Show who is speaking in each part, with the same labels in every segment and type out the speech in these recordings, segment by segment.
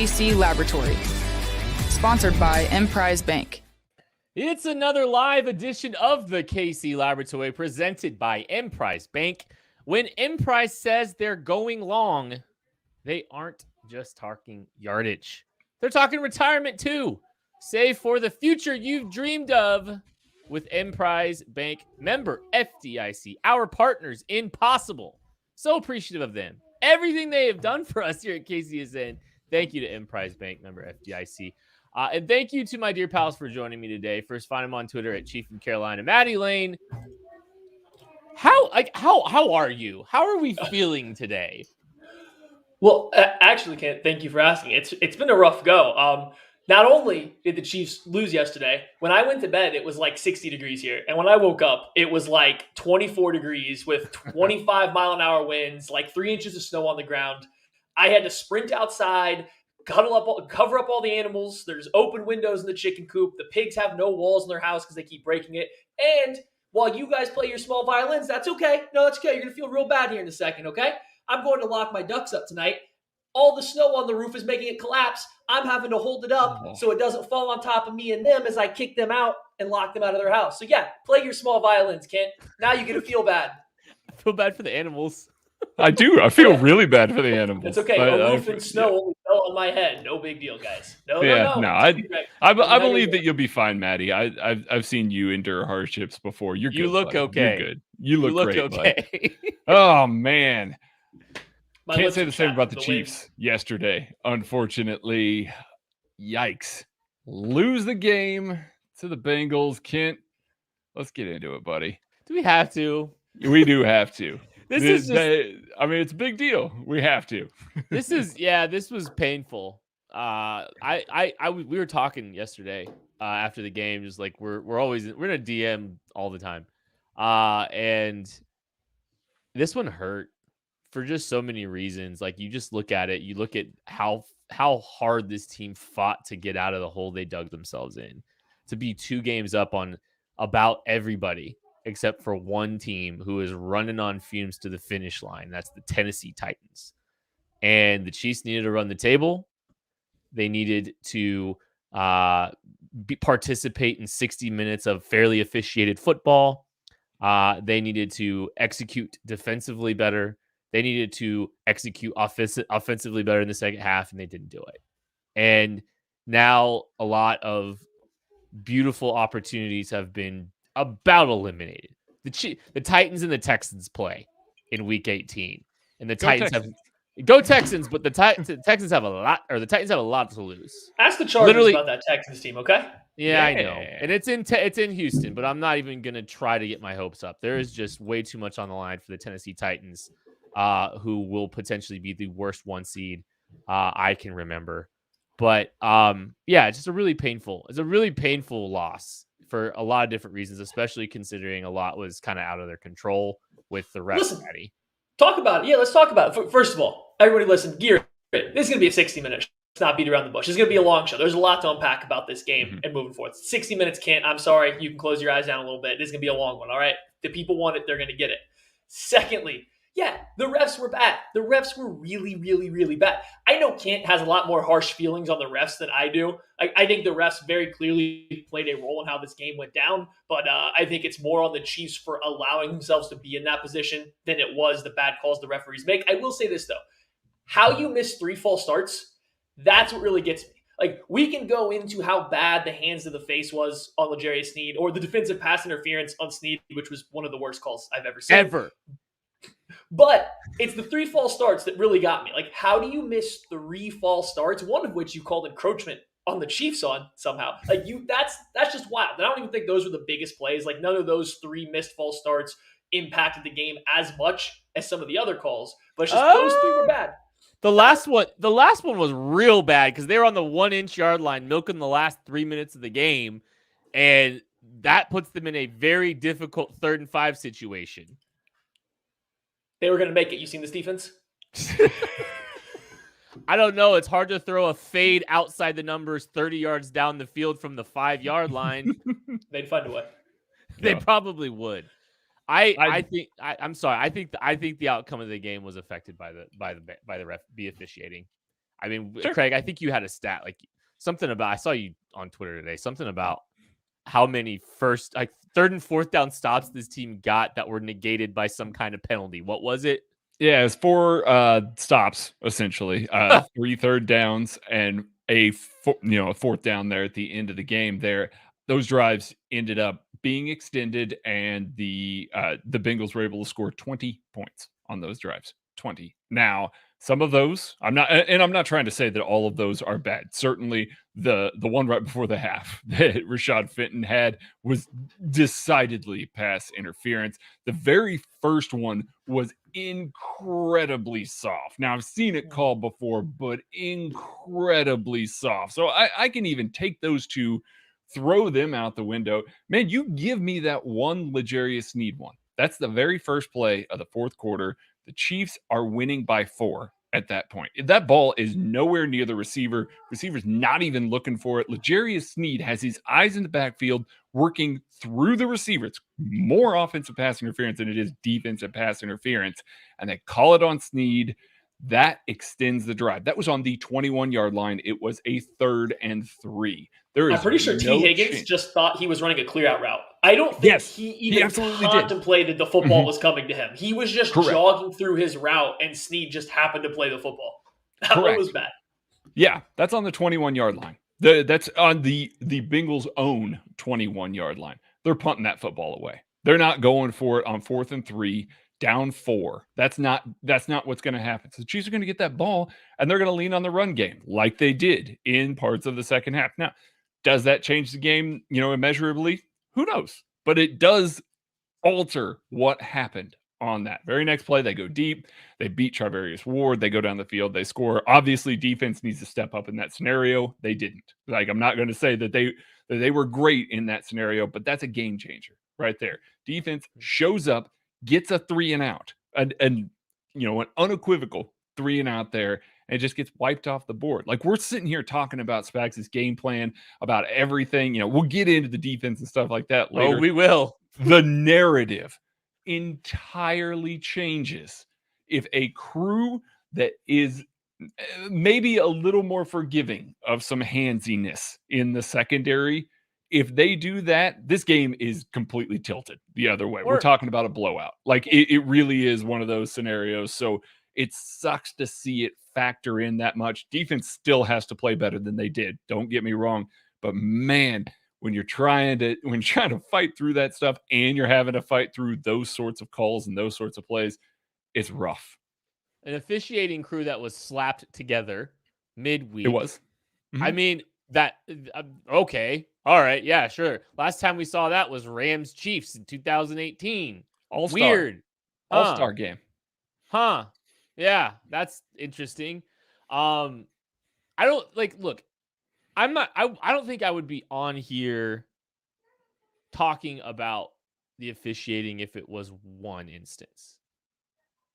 Speaker 1: KC Laboratory. Sponsored by Emprise Bank.
Speaker 2: It's another live edition of the KC Laboratory presented by Emprise Bank. When Emprise says they're going long, they aren't just talking yardage. They're talking retirement too. Save for the future you've dreamed of with Emprise Bank, member FDIC, our partners in Possible. So appreciative of them. Everything they have done for us here at KCSN. Thank you to Emprise Bank, member FDIC. And thank you to my dear pals for joining me today. First, find them on Twitter at Chief in Carolina. Maddie Lane, how are you? How are we feeling today?
Speaker 3: Well, actually, Kent, thank you for asking. It's been a rough go. Not only did the Chiefs lose yesterday, when I went to bed, it was like 60 degrees here. And when I woke up, it was like 24 degrees with 25-mile-an-hour winds, like 3 inches of snow on the ground. I had to sprint outside, cover up all the animals. There's open windows in the chicken coop. The pigs have no walls in their house because they keep breaking it. And while you guys play your small violins, that's okay. No, that's okay. You're going to feel real bad here in a second, okay? I'm going to lock my ducks up tonight. All the snow on the roof is making it collapse. I'm having to hold it up so it doesn't fall on top of me and them as I kick them out and lock them out of their house. So yeah, play your small violins, Kent. Now you're going to feel bad.
Speaker 2: I feel bad for the animals.
Speaker 4: I do. I feel really bad for the animals.
Speaker 3: It's okay. A roof and snow only fell on my head. No big deal, guys. No.
Speaker 4: I believe that you'll be fine, Maddie. I've seen you endure hardships before. You're good.
Speaker 2: You look okay.
Speaker 4: You're good. You look great,
Speaker 2: okay.
Speaker 4: Oh man.
Speaker 3: My
Speaker 4: Can't say the same about the
Speaker 3: win.
Speaker 4: Chiefs yesterday. Unfortunately, yikes. Lose the game to the Bengals. Kent, let's get into it, buddy.
Speaker 2: Do we have to?
Speaker 4: We do have to.
Speaker 2: It's
Speaker 4: a big deal. We have to.
Speaker 2: This was painful. We were talking yesterday after the game, just like we're in a DM all the time. And this one hurt for just so many reasons. Like you just look at it, you look at how hard this team fought to get out of the hole they dug themselves in, to be 2 games up on about everybody except for one team who is running on fumes to the finish line. That's the Tennessee Titans. And the Chiefs needed to run the table. They needed to participate in 60 minutes of fairly officiated football. They needed to execute defensively better. They needed to execute offensively better in the second half, and they didn't do it. And now a lot of beautiful opportunities have been about eliminated. The Titans and the Texans play in Week 18, and the Titans go Texans, but the Texans have a lot, or the Titans have a lot to lose.
Speaker 3: Ask the Chargers about that Texans team, okay?
Speaker 2: Yeah, I know, and it's in Houston, but I'm not even gonna try to get my hopes up. There is just way too much on the line for the Tennessee Titans, who will potentially be the worst 1 seed I can remember. But it's just a really painful loss for a lot of different reasons, especially considering a lot was kind of out of their control with the refs.
Speaker 3: Listen, talk about it. Yeah, let's talk about it. First of all, everybody listen, gear it. This is going to be a 60-minute show. Let's not beat around the bush. It's going to be a long show. There's a lot to unpack about this game and moving forward. 60 minutes can't. I'm sorry. You can close your eyes down a little bit. This is going to be a long one, all right? The people want it. They're going to get it. Secondly, yeah, the refs were bad. The refs were really, really, really bad. I know Kent has a lot more harsh feelings on the refs than I do. I think the refs very clearly played a role in how this game went down, but I think it's more on the Chiefs for allowing themselves to be in that position than it was the bad calls the referees make. I will say this, though. How you miss 3 false starts, that's what really gets me. Like, we can go into how bad the hands to the face was on L'Jarius Sneed or the defensive pass interference on Sneed, which was one of the worst calls I've ever seen.
Speaker 2: Ever.
Speaker 3: But it's the 3 false starts that really got me. Like, how do you miss 3 false starts, one of which you called encroachment on the Chiefs on somehow? Like, that's just wild. And I don't even think those were the biggest plays. Like, none of those 3 missed false starts impacted the game as much as some of the other calls. But it's just those 3 were bad.
Speaker 2: The last one was real bad because they were on the 1-inch yard line milking the last 3 minutes of the game, and that puts them in a very difficult 3rd and 5 situation.
Speaker 3: They were going to make it. You seen this defense?
Speaker 2: I don't know. It's hard to throw a fade outside the numbers 30 yards down the field from the 5-yard line.
Speaker 3: They'd find a way.
Speaker 2: They probably would. I think the outcome of the game was affected by the officiating. I mean,
Speaker 4: Sure.
Speaker 2: Craig, I think you had a stat like something about. I saw you on Twitter today. Something about how many third and fourth down stops this team got that were negated by some kind of penalty. What was it?
Speaker 4: Yeah, it's 4 stops essentially, 3 third downs and a fourth down there at the end of the game. There, those drives ended up being extended, and the Bengals were able to score 20 points on those drives. 20. Now, some of those, I'm not trying to say that all of those are bad. Certainly, the one right before the half that Rashad Fenton had was decidedly pass interference. The very first one was incredibly soft. Now, I've seen it called before, but incredibly soft. So I can even take those two, throw them out the window. Man, you give me that one L'Jarius Sneed one. That's the very first play of the fourth quarter. The Chiefs are winning by 4 at that point. That ball is nowhere near the receiver. Receiver's not even looking for it. L'Jarius Sneed has his eyes in the backfield working through the receiver. It's more offensive pass interference than it is defensive pass interference. And they call it on Sneed. That extends the drive. That was on the 21-yard line. It was a 3rd and 3.
Speaker 3: I'm pretty sure T. Higgins just thought he was running a clear out route. I don't think he even contemplated the football was coming to him. He was just jogging through his route, and Sneed just happened to play the football. That one was bad.
Speaker 4: Yeah, that's on the 21-yard line. That's on the Bengals' own 21-yard line. They're punting that football away. They're not going for it on 4th and 3, down 4. That's not what's going to happen. So the Chiefs are going to get that ball, and they're going to lean on the run game like they did in parts of the second half. Now, does that change the game, immeasurably? Who knows? But it does alter what happened on that. Very next play, they go deep. They beat Charvarius Ward. They go down the field. They score. Obviously, defense needs to step up in that scenario. They didn't. I'm not going to say that they were great in that scenario, but that's a game changer right there. Defense shows up, gets a 3 and out, and an unequivocal 3 and out there, and it just gets wiped off the board. Like, we're sitting here talking about Spags' game plan, about everything. We'll get into the defense and stuff like that later.
Speaker 2: Oh, we will.
Speaker 4: The narrative entirely changes if a crew that is maybe a little more forgiving of some handsiness in the secondary, if they do that, this game is completely tilted the other way. We're talking about a blowout. Like, it really is one of those scenarios. So it sucks to see it factor in that much. Defense still has to play better than they did. Don't get me wrong. But man, when you're trying to fight through that stuff, and you're having to fight through those sorts of calls and those sorts of plays, it's rough.
Speaker 2: An officiating crew that was slapped together midweek.
Speaker 4: It was.
Speaker 2: Mm-hmm. I mean, that okay. All right. Yeah, sure. Last time we saw that was Rams Chiefs in 2018.
Speaker 4: All-star.
Speaker 2: Weird.
Speaker 4: All-star game.
Speaker 2: Huh. Yeah, that's interesting. I don't look, I don't think I would be on here talking about the officiating if it was one instance.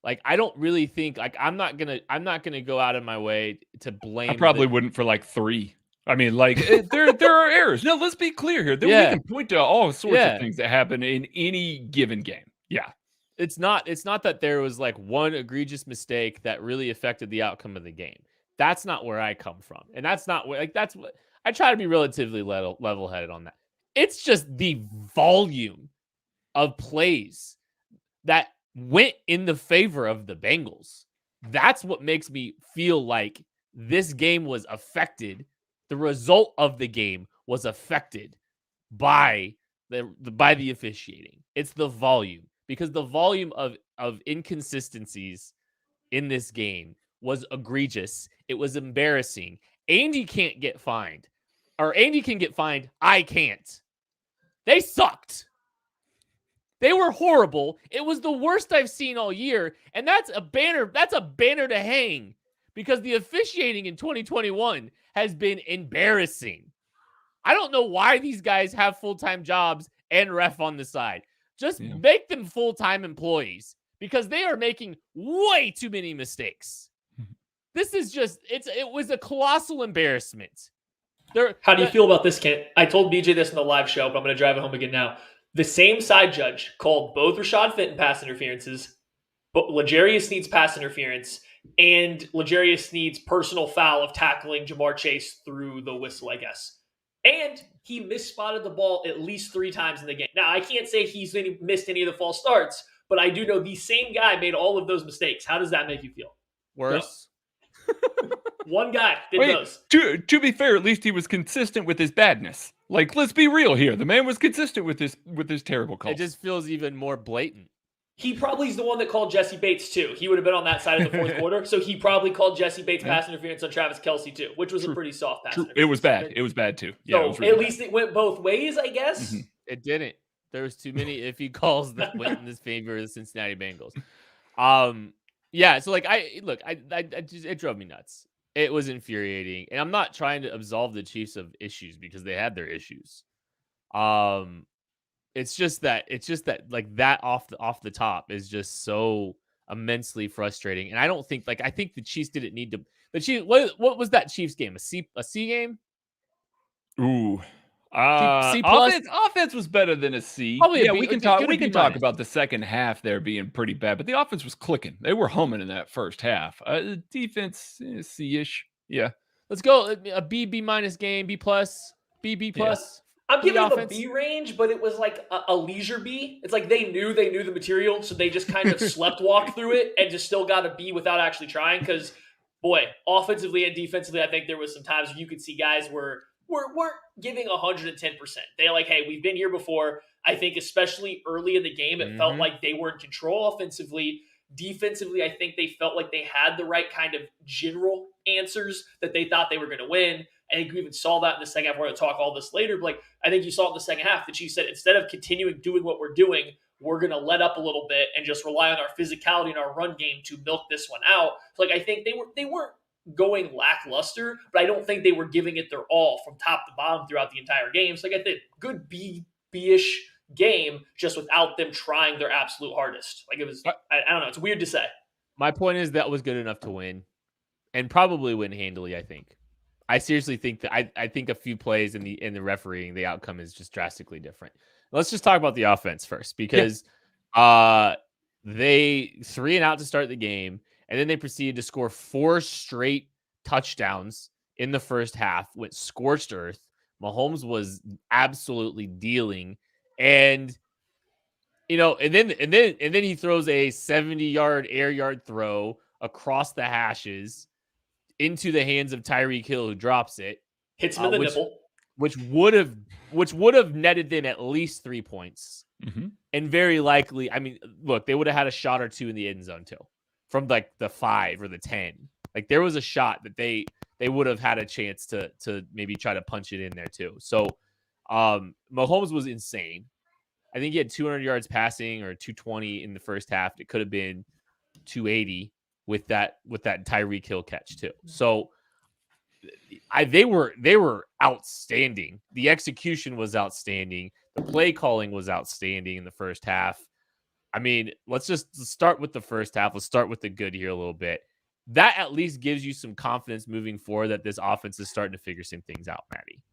Speaker 2: Like, I don't really think, like, I'm not gonna go out of my way to blame.
Speaker 4: I probably wouldn't for like 3. I mean, like, there are errors. No, let's be clear here. We can point to all sorts of things that happen in any given game. Yeah.
Speaker 2: It's not that there was like one egregious mistake that really affected the outcome of the game. That's not where I come from. And that's not where, like, that's what I try to be relatively level-headed on that. It's just the volume of plays that went in the favor of the Bengals. That's what makes me feel like this game was affected. The result of the game was affected by the officiating. It's the volume, because the volume of inconsistencies in this game was egregious. It was embarrassing. Andy can't get fined, or Andy can get fined. I can't. They sucked. They were horrible. It was the worst I've seen all year. And that's a banner. That's a banner to hang, because the officiating in 2021 has been embarrassing. I don't know why these guys have full-time jobs and ref on the side. Just make them full-time employees, because they are making way too many mistakes. This is just, it was a colossal embarrassment.
Speaker 3: How do you feel about this, Kent? I told BJ this in the live show, but I'm going to drive it home again now. The same side judge called both Rashad Fenton pass interferences, but L'Jarius Sneed's pass interference, and L'Jarius Sneed's personal foul of tackling Jamar Chase through the whistle, I guess. And he misspotted the ball at least 3 times in the game. Now, I can't say he's missed any of the false starts, but I do know the same guy made all of those mistakes. How does that make you feel?
Speaker 2: Worse.
Speaker 3: One guy did those.
Speaker 4: To be fair, at least he was consistent with his badness. Like, let's be real here. The man was consistent with his terrible calls.
Speaker 2: It just feels even more blatant.
Speaker 3: He probably is the one that called Jesse Bates too. He would have been on that side of the fourth quarter, so he probably called Jesse Bates pass interference on Travis Kelce too, which was a pretty soft pass interference.
Speaker 4: It was bad. It was bad too. Yeah,
Speaker 3: so
Speaker 4: it was really
Speaker 3: at least it went both ways, I guess.
Speaker 4: Mm-hmm.
Speaker 2: It didn't. There was too many iffy calls that went in this favor of the Cincinnati Bengals. Yeah. So like, it drove me nuts. It was infuriating, and I'm not trying to absolve the Chiefs of issues because they had their issues. It's just that like that off the top is just so immensely frustrating. And I don't think I think the Chiefs didn't need to. The Chiefs, what was that Chiefs game? A C game?
Speaker 4: Ooh.
Speaker 2: C plus?
Speaker 4: Offense was better than a C.
Speaker 2: Probably
Speaker 4: we can talk about the second half there being pretty bad, but the offense was clicking. They were humming in that first half. Defense, C-ish. Yeah.
Speaker 2: Let's go a B minus game, B plus, B plus.
Speaker 3: I'm giving them a B range, but it was like a leisure B. It's like they knew the material, so they just kind of slept walk through it and just still got a B without actually trying. Because, boy, offensively and defensively, I think there was some times you could see guys weren't giving 110%. They're like, hey, we've been here before. I think especially early in the game, it felt like they were in control offensively. Defensively, I think they felt like they had the right kind of general answers that they thought they were going to win. I think we even saw that in the second half. We're going to talk all this later, but like I think you saw it in the second half. The Chiefs said instead of continuing doing what we're doing, we're going to let up a little bit and just rely on our physicality and our run game to milk this one out. So like I think they weren't going lackluster, but I don't think they were giving it their all from top to bottom throughout the entire game. So like I think good B-ish game, just without them trying their absolute hardest. Like it was, I don't know. It's weird to say.
Speaker 2: My point is that was good enough to win, and probably win handily. I think. I seriously think that I think a few plays in the refereeing, the outcome is just drastically different. Let's just talk about the offense first because they 3 and out to start the game, and then they proceeded to score 4 straight touchdowns in the first half. Went scorched earth. Mahomes was absolutely dealing, and and then he throws a 70-yard air yard throw across the hashes into the hands of Tyreek Hill, who drops it,
Speaker 3: hits him in the nipple,
Speaker 2: which would have netted them at least 3 points, and very likely, I mean, look, they would have had a shot or two in the end zone too, from like the 5 or the 10. Like there was a shot that they would have had a chance to maybe try to punch it in there too. So, Mahomes was insane. I think he had 200 yards passing or 220 in the first half. It could have been 280. With that Tyreek Hill catch too. So they were outstanding. The execution was outstanding. The play calling was outstanding in the first half. I mean, let's start with the first half. Let's start with the good here a little bit. That at least gives you some confidence moving forward that this offense is starting to figure some things out, Maddie.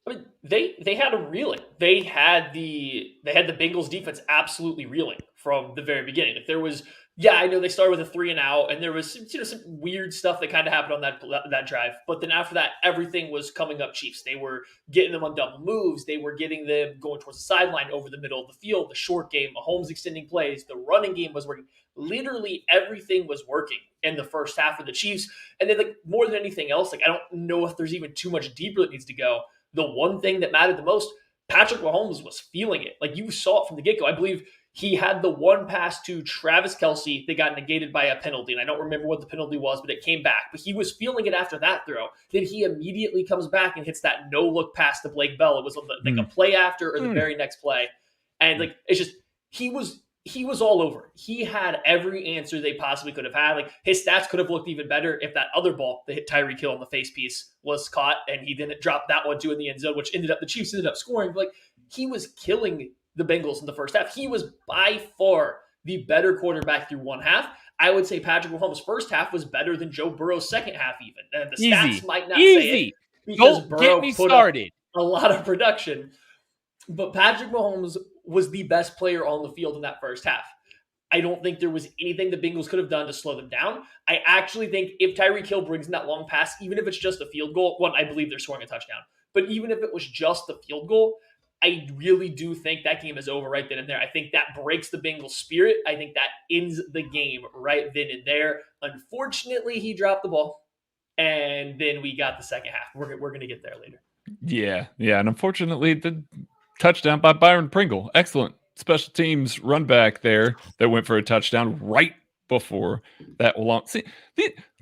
Speaker 3: I mean, they had them reeling. They had the Bengals defense absolutely reeling from the very beginning. Like there was, I know they started with a 3 and out, and there was some weird stuff that kind of happened on that drive. But then after that, everything was coming up Chiefs. They were getting them on double moves. They were getting them going towards the sideline, over the middle of the field. The short game, Mahomes extending plays. The running game was working. Literally everything was working in the first half of the Chiefs. And then, like more than anything else, like I don't know if there's even too much deeper that needs to go. The one thing that mattered the most, Patrick Mahomes was feeling it. Like you saw it from the get-go. I believe he had the one pass to Travis Kelce that got negated by a penalty. And I don't remember what the penalty was, but it came back. But he was feeling it after that throw. Then he immediately comes back and hits that no-look pass to Blake Bell. It was like a play after or the very next play. And like it's just he was all over. He had every answer they possibly could have had. Like his stats could have looked even better if that other ball that hit Tyreek Hill on the face piece was caught and he didn't drop that one too in the end zone, which the Chiefs ended up scoring. But like he was killing the Bengals in the first half. He was by far the better quarterback through one half. I would say Patrick Mahomes' first half was better than Joe Burrow's second half even. And the stats might not say it because
Speaker 2: Don't
Speaker 3: Burrow
Speaker 2: get me
Speaker 3: put
Speaker 2: started.
Speaker 3: up a lot of production. But Patrick Mahomes was the best player on the field in that first half. I don't think there was anything the Bengals could have done to slow them down. I actually think if Tyreek Hill brings in that long pass, even if it's just a field goal, one, I believe they're scoring a touchdown. But even if it was just the field goal, I really do think that game is over right then and there. I think that breaks the Bengals' spirit. I think that ends the game right then and there. Unfortunately, he dropped the ball. And then we got the second half. We're going to get there later.
Speaker 4: Yeah. And unfortunately, the touchdown by Byron Pringle. Excellent special teams run back there that went for a touchdown right before that long. See,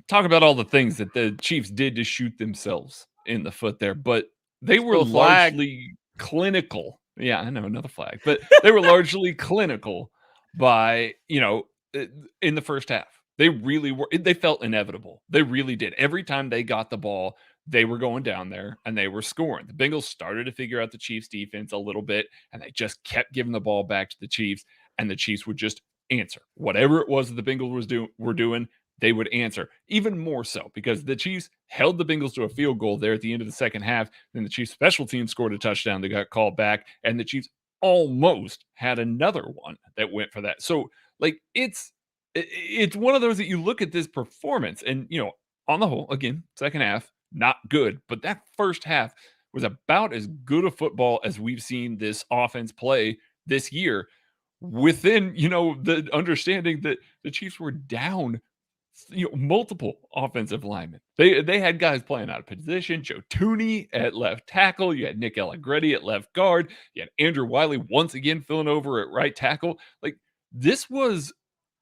Speaker 4: talk about all the things that the Chiefs did to shoot themselves in the foot there, but they were
Speaker 2: Still a flag.
Speaker 4: largely clinical. Yeah, I know, another flag, but they were largely clinical by, in the first half. They really were. They felt inevitable. They really did. Every time they got the ball, they were going down there and they were scoring. The Bengals started to figure out the Chiefs defense a little bit, and they just kept giving the ball back to the Chiefs, and the Chiefs would just answer. Whatever it was that the Bengals were doing, they would answer. Even more so because the Chiefs held the Bengals to a field goal there at the end of the second half. Then the Chiefs special team scored a touchdown that got called back, and the Chiefs almost had another one that went for that. So, like, it's one of those that you look at this performance and, on the whole, again, second half, not good, but that first half was about as good a football as we've seen this offense play this year, within, the understanding that the Chiefs were down, multiple offensive linemen. They had guys playing out of position. Joe Tooney at left tackle. You had Nick Allegretti at left guard. You had Andrew Wiley once again filling over at right tackle. Like, this was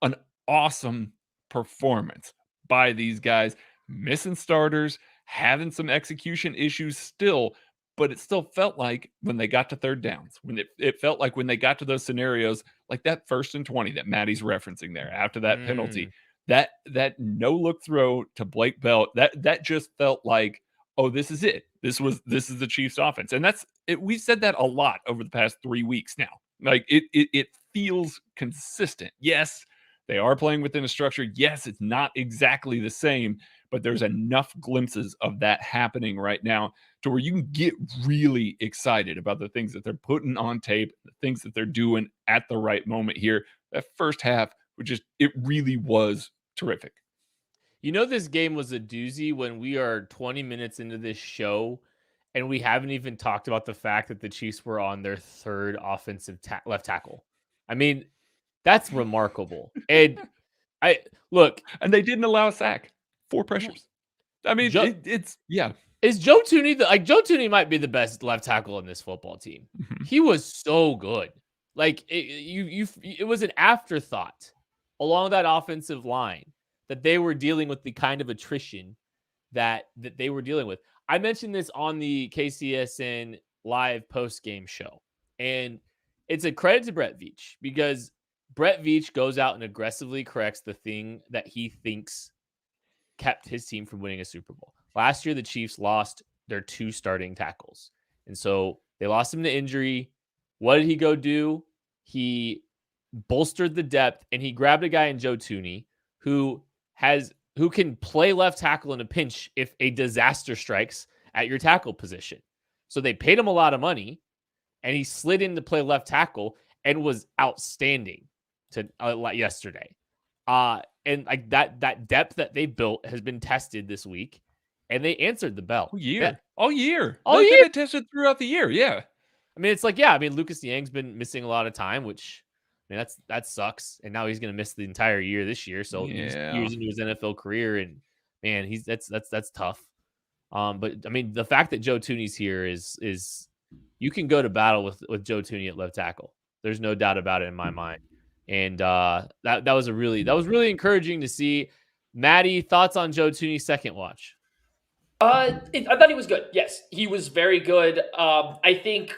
Speaker 4: an awesome performance by these guys, missing starters, having some execution issues still, but it still felt like when they got to third downs, when it felt like when they got to those scenarios, like that 1st and 20 that Maddie's referencing there after that penalty, that no look throw to Blake Bell, that just felt like, oh, this is it. This is the Chiefs offense. And that's it. We've said that a lot over the past 3 weeks now. Like, it feels consistent. Yes, they are playing within a structure. Yes, it's not exactly the same, but there's enough glimpses of that happening right now to where you can get really excited about the things that they're putting on tape, the things that they're doing at the right moment here. That first half, it really was terrific.
Speaker 2: This game was a doozy when we are 20 minutes into this show and we haven't even talked about the fact that the Chiefs were on their third offensive left tackle. I mean, that's remarkable. And
Speaker 4: and they didn't allow a sack. 4 pressures. I mean, it's yeah.
Speaker 2: Is Joe Tooney Joe Tooney might be the best left tackle in this football team.
Speaker 4: Mm-hmm.
Speaker 2: He was so good. Like, it was an afterthought along that offensive line that they were dealing with the kind of attrition that they were dealing with. I mentioned this on the KCSN live post-game show, and it's a credit to Brett Veach because Brett Veach goes out and aggressively corrects the thing that he thinks kept his team from winning a Super Bowl. Last year, the Chiefs lost their 2 starting tackles, and so they lost him to injury. What did he go do? He bolstered the depth, and he grabbed a guy in Joe Tooney who can play left tackle in a pinch if a disaster strikes at your tackle position. So they paid him a lot of money, and he slid in to play left tackle and was outstanding to yesterday. And like that depth that they built has been tested this week, and they answered the bell.
Speaker 4: All year.
Speaker 2: They
Speaker 4: tested throughout the year. Yeah.
Speaker 2: I mean, it's like, Lucas Niang's been missing a lot of time, which, I mean, that sucks. And now he's going to miss the entire year this year. So he's years into his NFL career, and man, that's tough. But I mean, the fact that Joe Tooney's here is you can go to battle with Joe Tooney at left tackle. There's no doubt about it in my mind. And that was really encouraging to see. Maddie, thoughts on Joe Tooney's second watch?
Speaker 3: I thought he was good. Yes, he was very good. I think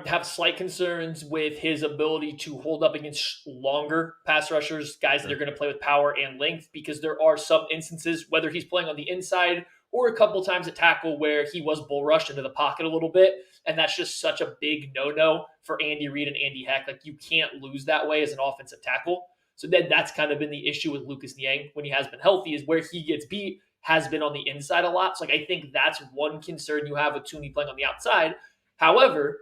Speaker 3: have slight concerns with his ability to hold up against longer pass rushers, guys that are going to play with power and length, because there are some instances, whether he's playing on the inside or a couple times at tackle, where he was bull rushed into the pocket a little bit. And that's just such a big no-no for Andy Reid and Andy Heck. Like, you can't lose that way as an offensive tackle. So then that's kind of been the issue with Lucas Niang when he has been healthy, is where he gets beat has been on the inside a lot. So, like, I think that's one concern you have with Tooney playing on the outside. However,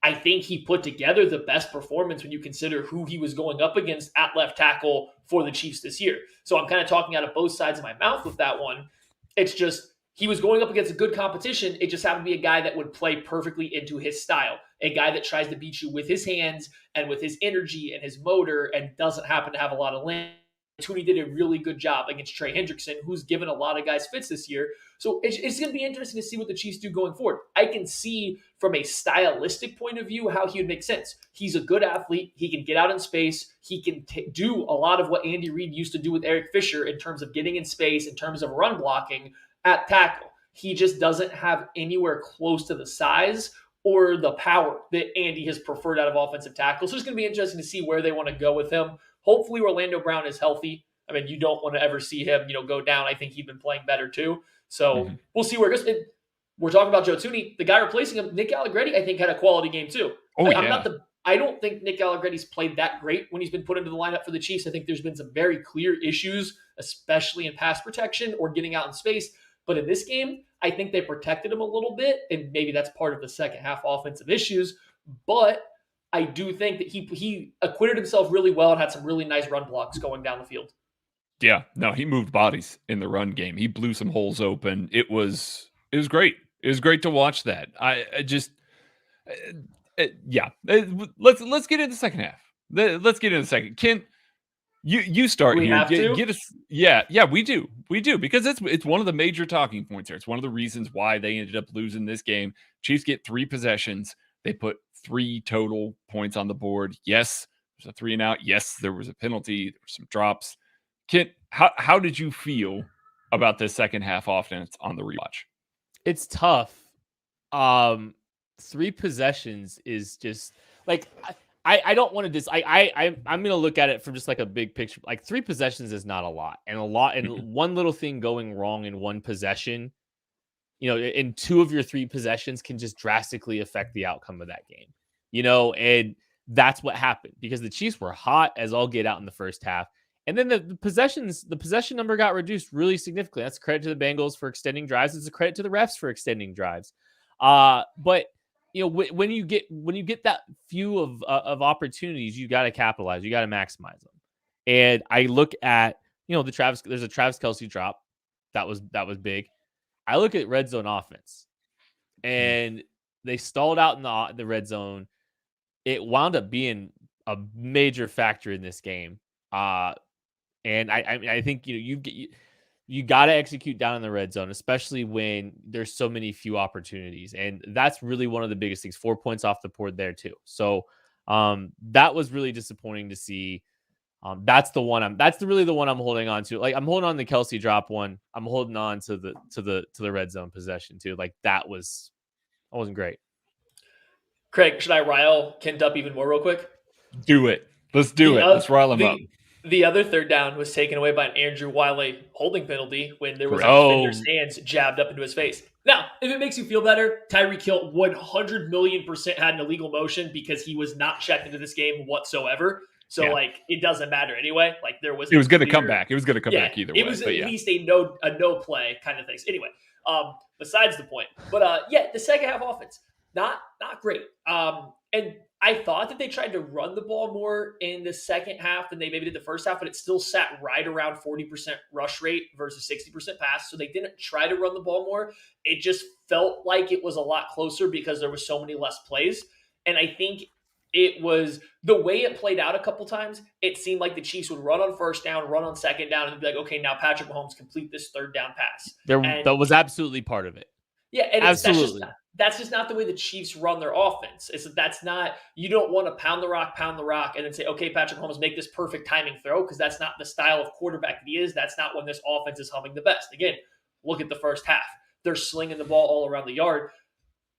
Speaker 3: I think he put together the best performance when you consider who he was going up against at left tackle for the Chiefs this year. So I'm kind of talking out of both sides of my mouth with that one. It's just he was going up against a good competition. It just happened to be a guy that would play perfectly into his style, a guy that tries to beat you with his hands and with his energy and his motor and doesn't happen to have a lot of length. Tooney did a really good job against Trey Hendrickson, who's given a lot of guys fits this year. So it's going to be interesting to see what the Chiefs do going forward. I can see from a stylistic point of view how he would make sense. He's a good athlete. He can get out in space. He can do a lot of what Andy Reid used to do with Eric Fisher in terms of getting in space, in terms of run blocking at tackle. He just doesn't have anywhere close to the size or the power that Andy has preferred out of offensive tackle. So it's going to be interesting to see where they want to go with him. Hopefully Orlando Brown is healthy. I mean, you don't want to ever see him, go down. I think he's been playing better too. So we'll see where it goes. We're talking about Joe Tooney. The guy replacing him, Nick Allegretti, I think had a quality game too. I don't think Nick Allegretti's played that great when he's been put into the lineup for the Chiefs. I think there's been some very clear issues, especially in pass protection or getting out in space. But in this game, I think they protected him a little bit, and maybe that's part of the second half offensive issues. But I do think that he acquitted himself really well and had some really nice run blocks going down the field.
Speaker 4: Yeah, no, he moved bodies in the run game. He blew some holes open. It was great. It was great to watch that. Let's get into the second half. Let's get into the second. Ken, you start
Speaker 3: we
Speaker 4: here.
Speaker 3: Have to?
Speaker 4: Get us. Yeah, we do because it's one of the major talking points here. It's one of the reasons why they ended up losing this game. Chiefs get 3 possessions. They put 3 total points on the board. Yes, there's a 3 and out. Yes, there was a penalty. There were some drops. Kent, how did you feel about this second half offense on the rewatch?
Speaker 2: It's tough. 3 possessions is just like I don't want to I'm gonna look at it from just like a big picture. Like 3 possessions is not a lot, and one little thing going wrong in one possession, in 2 of your 3 possessions can just drastically affect the outcome of that game. And that's what happened because the Chiefs were hot as all get out in the first half. And then the possession number got reduced really significantly. That's a credit to the Bengals for extending drives. It's a credit to the refs for extending drives. But when you get that few of opportunities, you got to capitalize. You got to maximize them. And I look at there's a Travis Kelce drop that was big. I look at red zone offense, and they stalled out in the red zone. It wound up being a major factor in this game. And I think you got to execute down in the red zone, especially when there's so many few opportunities, and that's really one of the biggest things. 4 points off the board there too. So that was really disappointing to see. That's really the one I'm holding on to. Like I'm holding on to the Kelce drop one. I'm holding on to the red zone possession too. Like that wasn't great.
Speaker 3: Craig, should I rile Kent up even more real quick?
Speaker 4: Do it. Let's do it. Let's rile him up.
Speaker 3: The other third down was taken away by an Andrew Wiley holding penalty when there was a defender's hands jabbed up into his face. Now, if it makes you feel better, Tyreek Hill 100,000,000% had an illegal motion because he was not checked into this game whatsoever. So, it doesn't matter anyway. Like, there was...
Speaker 4: It was going to come back. It was going to come back either way.
Speaker 3: It was at least a no play kind of thing. So anyway, besides the point. But, the second half offense, not great. And I thought that they tried to run the ball more in the second half than they maybe did the first half, but it still sat right around 40% rush rate versus 60% pass. So they didn't try to run the ball more. It just felt like it was a lot closer because there were so many less plays. And I think it was the way it played out a couple times. It seemed like the Chiefs would run on first down, run on second down, and be like, okay, now Patrick Mahomes complete this third down pass.
Speaker 2: That was absolutely part of it.
Speaker 3: Yeah, and
Speaker 2: absolutely.
Speaker 3: That's just not the way the Chiefs run their offense. You don't want to pound the rock, and then say, okay, Patrick Mahomes, make this perfect timing throw, because that's not the style of quarterback that he is. That's not when this offense is humming the best. Again, look at the first half. They're slinging the ball all around the yard.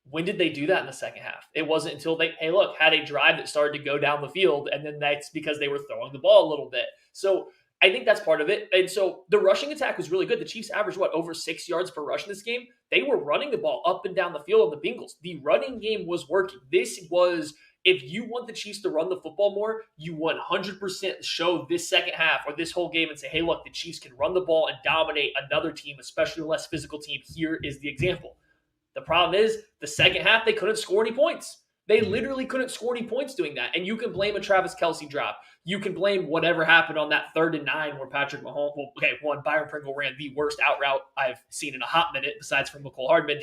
Speaker 3: When did they do that in the second half? It wasn't until they, had a drive that started to go down the field, and then that's because they were throwing the ball a little bit. So I think that's part of it. And so the rushing attack was really good. The Chiefs averaged, over 6 yards per rush in this game? They were running the ball up and down the field on the Bengals. The running game was working. This was, if you want the Chiefs to run the football more, you 100% show this second half or this whole game and say, hey, look, the Chiefs can run the ball and dominate another team, especially a less physical team. Here is the example. The problem is the second half, they couldn't score any points. They literally couldn't score any points doing that. And you can blame a Travis Kelce drop. You can blame whatever happened on that 3rd and 9 where Patrick Mahomes, Byron Pringle ran the worst out route I've seen in a hot minute besides from McCole Hardman.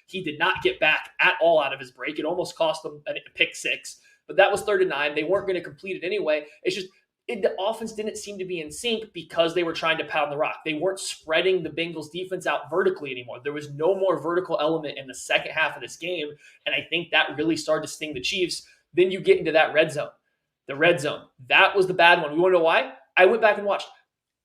Speaker 3: He did not get back at all out of his break. It almost cost them a pick 6, but that was 3rd and 9. They weren't going to complete it anyway. It's just, the offense didn't seem to be in sync because they were trying to pound the rock. They weren't spreading the Bengals defense out vertically anymore. There was no more vertical element in the second half of this game, and I think that really started to sting the Chiefs. Then you get into that red zone. The red zone, that was the bad one. You want to know why? I went back and watched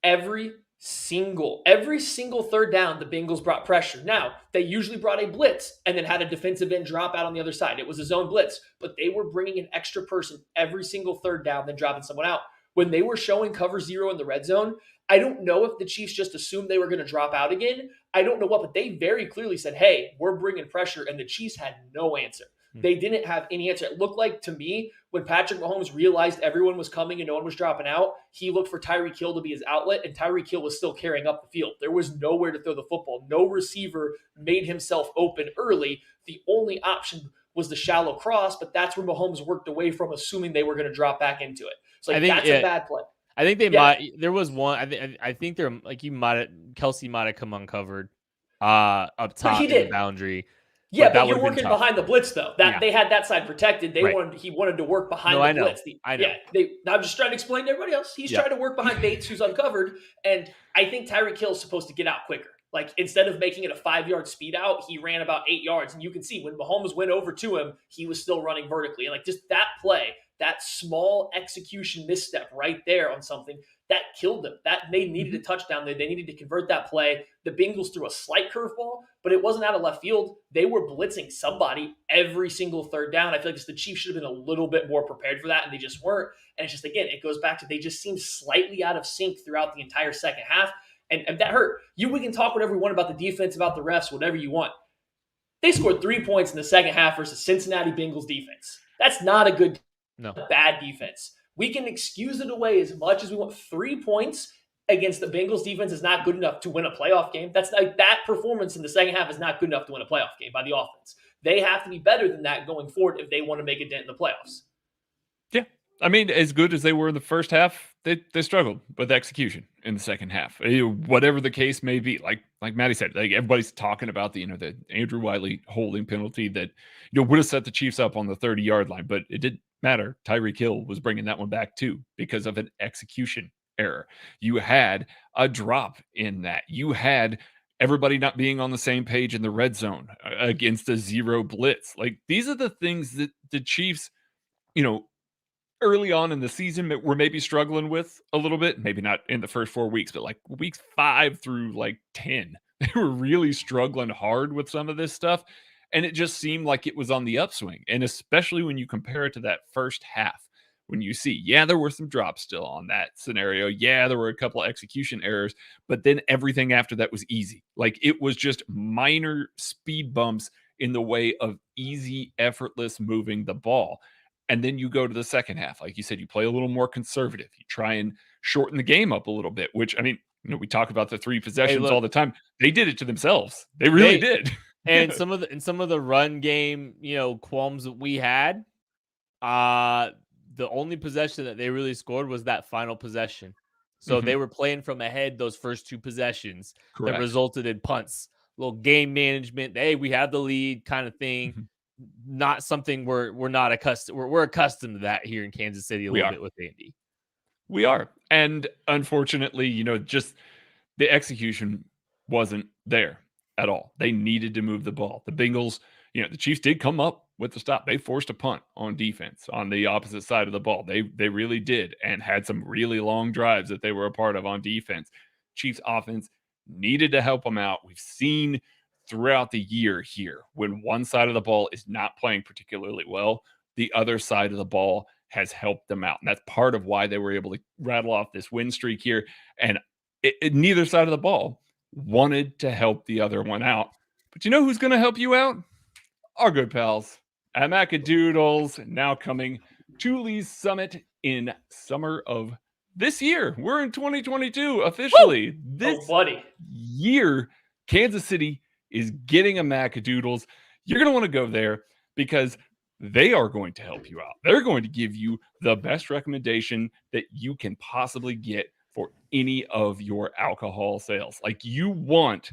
Speaker 3: every single 3rd down, the Bengals brought pressure. Now, they usually brought a blitz and then had a defensive end drop out on the other side. It was a zone blitz, but they were bringing an extra person every single 3rd down, then dropping someone out. When they were showing cover 0 in the red zone, I don't know if the Chiefs just assumed they were going to drop out again. I don't know what, but they very clearly said, hey, we're bringing pressure, and the Chiefs had no answer. They didn't have any answer. It looked like, to me, when Patrick Mahomes realized everyone was coming and no one was dropping out, he looked for Tyreek Hill to be his outlet, and Tyreek Hill was still carrying up the field. There was nowhere to throw the football. No receiver made himself open early. The only option was the shallow cross, but that's where Mahomes worked away from, assuming they were going to drop back into it. So that's a bad play.
Speaker 2: I think they might. There was one. I think they're like Kelce might have come uncovered up top in the boundary.
Speaker 3: Yeah, but you're working behind the blitz though. They had that side protected. He wanted to work behind the blitz.
Speaker 2: I know.
Speaker 3: I'm just trying to explain to everybody else. He's trying to work behind Bates, who's uncovered, and I think Tyreek Hill is supposed to get out quicker. Like, instead of making it a 5-yard speed out, he ran about 8 yards, and you can see when Mahomes went over to him, he was still running vertically. And like, just that play, that small execution misstep right there on something, that killed them. They needed a touchdown there. They needed to convert that play. The Bengals threw a slight curveball, but it wasn't out of left field. They were blitzing somebody every single 3rd down. I feel like the Chiefs should have been a little bit more prepared for that, and they just weren't. And it's just, again, it goes back to they just seemed slightly out of sync throughout the entire second half, and that hurt. We can talk whatever we want about the defense, about the refs, whatever you want. They scored 3 points in the second half versus Cincinnati Bengals defense. That's not a good, bad defense. We can excuse it away as much as we want. 3 points against the Bengals defense is not good enough to win a playoff game. That's like, that performance in the second half is not good enough to win a playoff game by the offense. They have to be better than that going forward if they want to make a dent in the playoffs.
Speaker 4: Yeah. I mean, as good as they were in the first half, they struggled with execution in the second half. Whatever the case may be, like Maddie said, like, everybody's talking about the Andrew Wiley holding penalty that would have set the Chiefs up on the 30-yard line, but it didn't matter. Tyreek Hill was bringing that one back too because of an execution error. You had a drop in that. You had everybody not being on the same page in the red zone against a 0 blitz. Like, these are the things that the Chiefs, early on in the season we're maybe struggling with a little bit, maybe not in the first 4 weeks, but like weeks 5 through like 10, they were really struggling hard with some of this stuff. And it just seemed like it was on the upswing. And especially when you compare it to that first half, when you see, there were some drops still on that scenario. Yeah, there were a couple of execution errors, but then everything after that was easy. Like, it was just minor speed bumps in the way of easy, effortless moving the ball. And then you go to the second half. Like you said, you play a little more conservative. You try and shorten the game up a little bit, which, I mean, we talk about the 3 possessions all the time. They did it to themselves. They really did.
Speaker 2: And some of the run game, qualms that we had, the only possession that they really scored was that final possession. So they were playing from ahead those first 2 possessions. Correct. That resulted in punts, little game management. Hey, we have the lead kind of thing. Not something we're not accustomed. We're accustomed to that here in Kansas City a little bit with Andy.
Speaker 4: We are. And unfortunately, just the execution wasn't there at all. They needed to move the ball. The Bengals, the Chiefs did come up with the stop. They forced a punt on defense on the opposite side of the ball. They really did, and had some really long drives that they were a part of on defense. Chiefs offense needed to help them out. We've seen throughout the year here, when one side of the ball is not playing particularly well, the other side of the ball has helped them out. And that's part of why they were able to rattle off this win streak here. And neither side of the ball wanted to help the other one out. But you know who's going to help you out? Our good pals at Macadoodles, now coming to Lee's Summit in summer of this year. We're in 2022 officially.
Speaker 3: Woo!
Speaker 4: This year, Kansas City is getting a Macadoodles. You're going to want to go there because they are going to help you out. They're going to give you the best recommendation that you can possibly get for any of your alcohol sales. Like, you want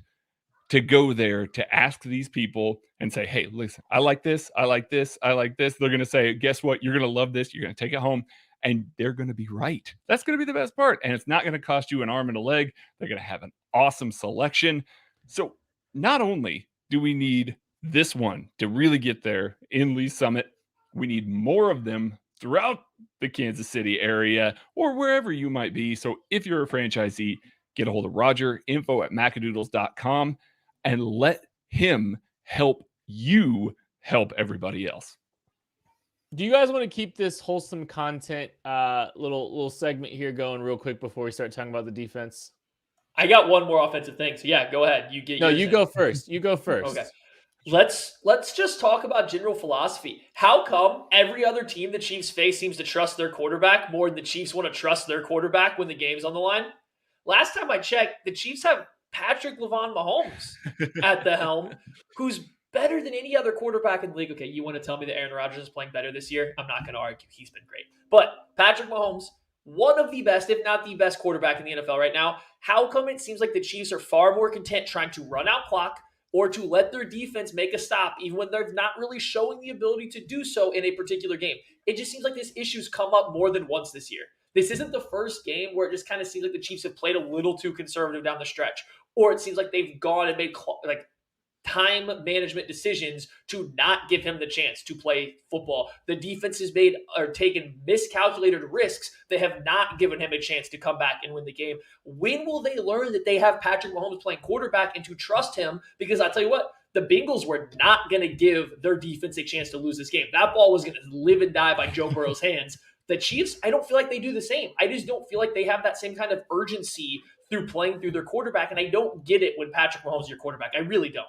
Speaker 4: to go there to ask these people and say, hey, listen, I like this, I like this, I like this. They're going to say, guess what? You're going to love this. You're going to take it home. And they're going to be right. That's going to be the best part. And it's not going to cost you an arm and a leg. They're going to have an awesome selection. So not only do we need this one to really get there in Lee Summit, we need more of them throughout the Kansas City area or wherever you might be. So if you're a franchisee, get a hold of Roger, info@macadoodles.com, and let him help you help everybody else.
Speaker 2: Do you guys want to keep this wholesome content little segment here going real quick before we start talking about the defense?
Speaker 3: I got one more offensive thing. So yeah, go ahead. You get.
Speaker 2: No, you go first. You go first.
Speaker 3: Okay. Let's just talk about general philosophy. How come every other team the Chiefs face seems to trust their quarterback more than the Chiefs want to trust their quarterback when the game's on the line? Last time I checked, the Chiefs have Patrick Mahomes at the helm, who's better than any other quarterback in the league. Okay, you want to tell me that Aaron Rodgers is playing better this year? I'm not going to argue. He's been great. But Patrick Mahomes, one of the best, if not the best quarterback in the NFL right now. How come it seems like the Chiefs are far more content trying to run out clock or to let their defense make a stop, even when they're not really showing the ability to do so in a particular game? It just seems like this issue's come up more than once this year. This isn't the first game where it just kind of seems like the Chiefs have played a little too conservative down the stretch, or it seems like they've gone and made time management decisions to not give him the chance to play football. The defense has made or taken miscalculated risks that have not given him a chance to come back and win the game. When will they learn that they have Patrick Mahomes playing quarterback and to trust him? Because I'll tell you what, the Bengals were not going to give their defense a chance to lose this game. That ball was going to live and die by Joe Burrow's hands. The Chiefs, I don't feel like they do the same. I just don't feel like they have that same kind of urgency through playing through their quarterback, and I don't get it when Patrick Mahomes is your quarterback. I really don't.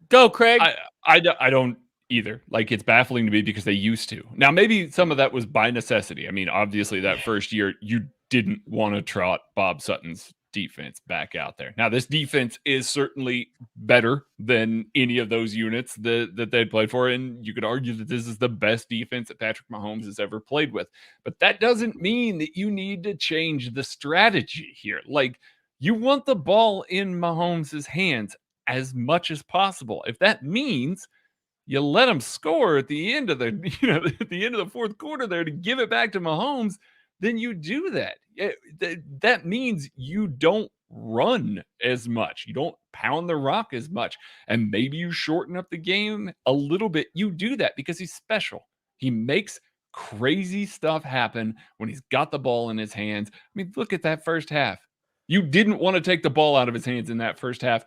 Speaker 2: Go, Craig.
Speaker 4: I don't either. Like, it's baffling to me because they used to. Now, maybe some of that was by necessity. I mean, obviously that first year you didn't want to trot Bob Sutton's defense back out there. Now, this defense is certainly better than any of those units that they'd played for, and you could argue that this is the best defense that Patrick Mahomes has ever played with. But that doesn't mean that you need to change the strategy here. Like, you want the ball in Mahomes' hands as much as possible. If that means you let him score at the end of the, at the end of the fourth quarter there to give it back to Mahomes, then you do that. That means you don't run as much. You don't pound the rock as much. And maybe you shorten up the game a little bit. You do that because he's special. He makes crazy stuff happen when he's got the ball in his hands. I mean, look at that first half. You didn't want to take the ball out of his hands in that first half.